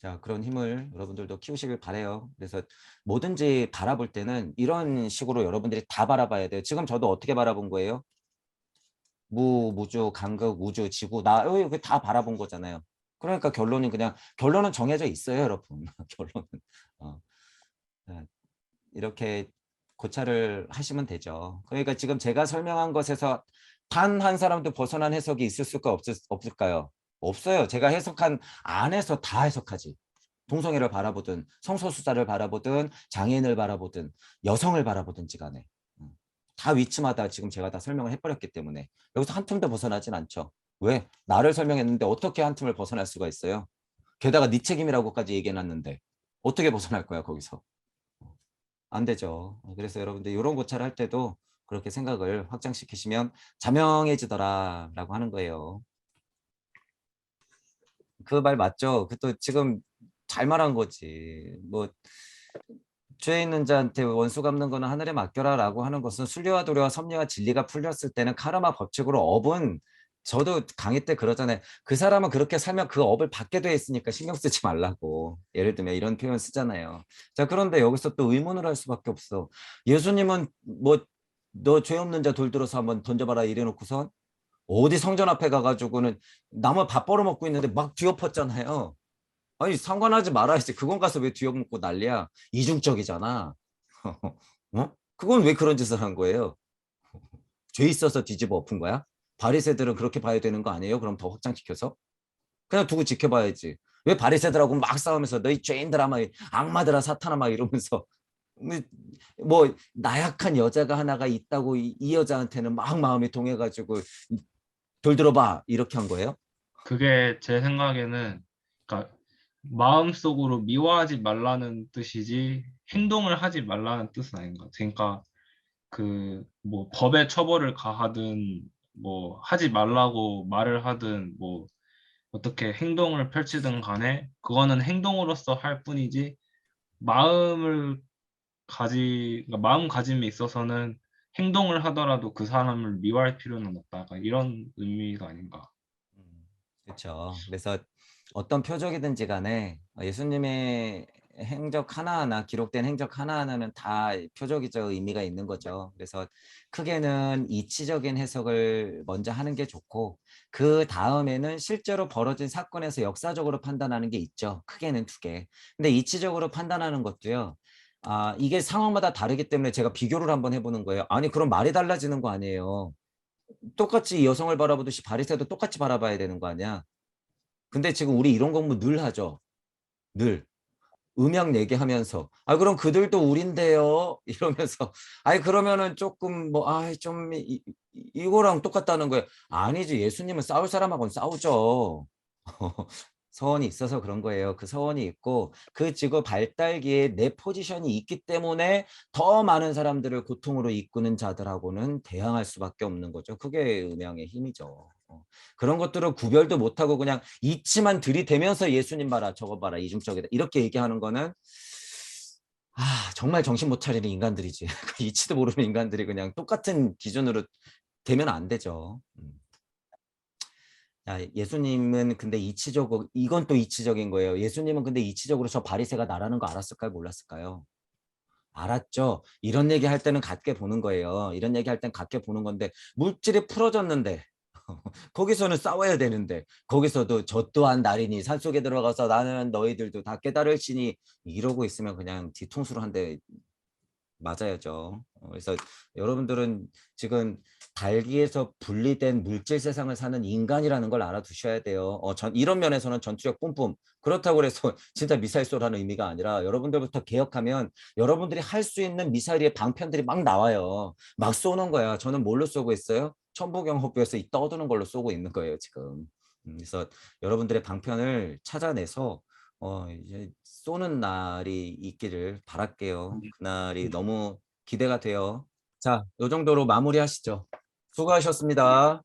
자, 그런 힘을 여러분들도 키우시길 바래요. 그래서 뭐든지 바라볼 때는 이런 식으로 여러분들이 다 바라봐야 돼요. 지금 저도 어떻게 바라본 거예요? 무주, 간극, 우주, 지구, 나, 이거 다 바라본 거잖아요. 그러니까 결론은 정해져 있어요, 여러분. 결론은. 어, 네, 이렇게 고찰을 하시면 되죠. 그러니까 지금 제가 설명한 것에서 단 한 사람도 벗어난 해석이 있을 수가 없을까요? 없어요. 제가 해석한 안에서 다 해석하지. 동성애를 바라보든 성소수자를 바라보든 장애인을 바라보든 여성을 바라보든지 간에 다 위치마다 지금 제가 다 설명을 해버렸기 때문에 여기서 한 틈도 벗어나진 않죠. 왜? 나를 설명했는데 어떻게 한 틈을 벗어날 수가 있어요? 게다가 네 책임이라고까지 얘기해놨는데 어떻게 벗어날 거야 거기서? 안 되죠. 그래서 여러분들 이런 고찰을 할 때도 그렇게 생각을 확장시키시면 자명해지더라라고 하는 거예요. 그 말 맞죠? 그 또 지금 잘 말한 거지. 뭐 죄 있는 자한테 원수 갚는 거는 하늘에 맡겨라라고 하는 것은 순리와 도리와 섭리와 진리가 풀렸을 때는 카르마 법칙으로 업은 저도 강의 때 그러잖아요. 그 사람은 그렇게 살면 그 업을 받게 돼 있으니까 신경 쓰지 말라고. 예를 들면 이런 표현 쓰잖아요. 자, 그런데 여기서 또 의문을 할 수밖에 없어. 예수님은 뭐 너 죄 없는 자 돌 들어서 한번 던져봐라 이래놓고선 어디 성전 앞에 가가지고는 남은 밥 벌어먹고 있는데 막 뒤엎었잖아요. 아니 상관하지 말아야지. 그건 가서 왜 뒤엎고 난리야. 이중적이잖아. 어? 그건 왜 그런 짓을 한 거예요? 죄 있어서 뒤집어 엎은 거야? 바리새들은 그렇게 봐야 되는 거 아니에요? 그럼 더 확장시켜서? 그냥 두고 지켜봐야지. 왜 바리새들하고 막 싸우면서 너희 죄인들아 막 악마들아 사탄아 막 이러면서 뭐 나약한 여자가 하나가 있다고 이 여자한테는 막 마음이 동해가지고 돌 들어봐 이렇게 한 거예요? 그게 제 생각에는 그러니까 마음속으로 미워하지 말라는 뜻이지 행동을 하지 말라는 뜻은 아닌 것 같아요. 그러니까 그 뭐 법의 처벌을 가하든 뭐 하지 말라고 말을 하든 뭐 어떻게 행동을 펼치든 간에 그거는 행동으로서 할 뿐이지 마음을 그러니까 마음가짐에 있어서는 행동을 하더라도 그 사람을 미워할 필요는 없다. 약간 이런 의미가 아닌가. 그렇죠. 그래서 어떤 표적이든지 간에 예수님의 행적 하나하나 기록된 행적 하나하나는 다 표적이적 의미가 있는 거죠. 그래서 크게는 이치적인 해석을 먼저 하는 게 좋고 그 다음에는 실제로 벌어진 사건에서 역사적으로 판단하는 게 있죠. 크게는 두 개. 근데 이치적으로 판단하는 것도요. 이게 상황마다 다르기 때문에 제가 비교를 한번 해보는 거예요. 아니 그럼 말이 달라지는 거 아니에요. 똑같이 여성을 바라보듯이 바리새도 똑같이 바라봐야 되는 거 아니야. 근데 지금 우리 이런 공부 늘 하죠. 늘. 음양 얘기하면서 그럼 그들도 우린데요 이러면서 그러면은 조금 뭐 좀 이거랑 똑같다는 거예요. 아니지 예수님은 싸울 사람하고는 싸우죠. 서원이 있어서 그런 거예요. 그 서원이 있고 그 지구 발달기에 내 포지션이 있기 때문에 더 많은 사람들을 고통으로 이끄는 자들하고는 대항할 수밖에 없는 거죠. 그게 음양의 힘이죠. 그런 것들을 구별도 못하고 그냥 이치만 들이대면서 예수님 봐라 저거 봐라 이중적이다 이렇게 얘기하는 거는 정말 정신 못 차리는 인간들이지. 이치도 모르는 인간들이 그냥 똑같은 기준으로 되면 안 되죠. 예수님은 근데 이치적으로 이건 또 이치적인 거예요. 예수님은 근데 이치적으로 저 바리새가 나라는 거 알았을까요? 몰랐을까요? 알았죠. 이런 얘기 할 때는 같게 보는 거예요. 이런 얘기 할 땐 같게 보는 건데 물질이 풀어졌는데 거기서는 싸워야 되는데 거기서도 저 또한 나리니 산속에 들어가서 나는 너희들도 다 깨달을지니 이러고 있으면 그냥 뒤통수로 한 대 맞아야죠. 그래서 여러분들은 지금 달기에서 분리된 물질 세상을 사는 인간이라는 걸 알아두셔야 돼요. 이런 면에서는 전투력 뿜뿜. 그렇다고 해서 진짜 미사일 쏘라는 의미가 아니라 여러분들부터 개혁하면 여러분들이 할 수 있는 미사일의 방편들이 막 나와요. 막 쏘는 거야. 저는 뭘로 쏘고 있어요? 천부경 호수에서 떠드는 걸로 쏘고 있는 거예요, 지금. 그래서 여러분들의 방편을 찾아내서 이제 쏘는 날이 있기를 바랄게요. 그날이 너무 기대가 돼요. 자, 요 정도로 마무리하시죠. 수고하셨습니다.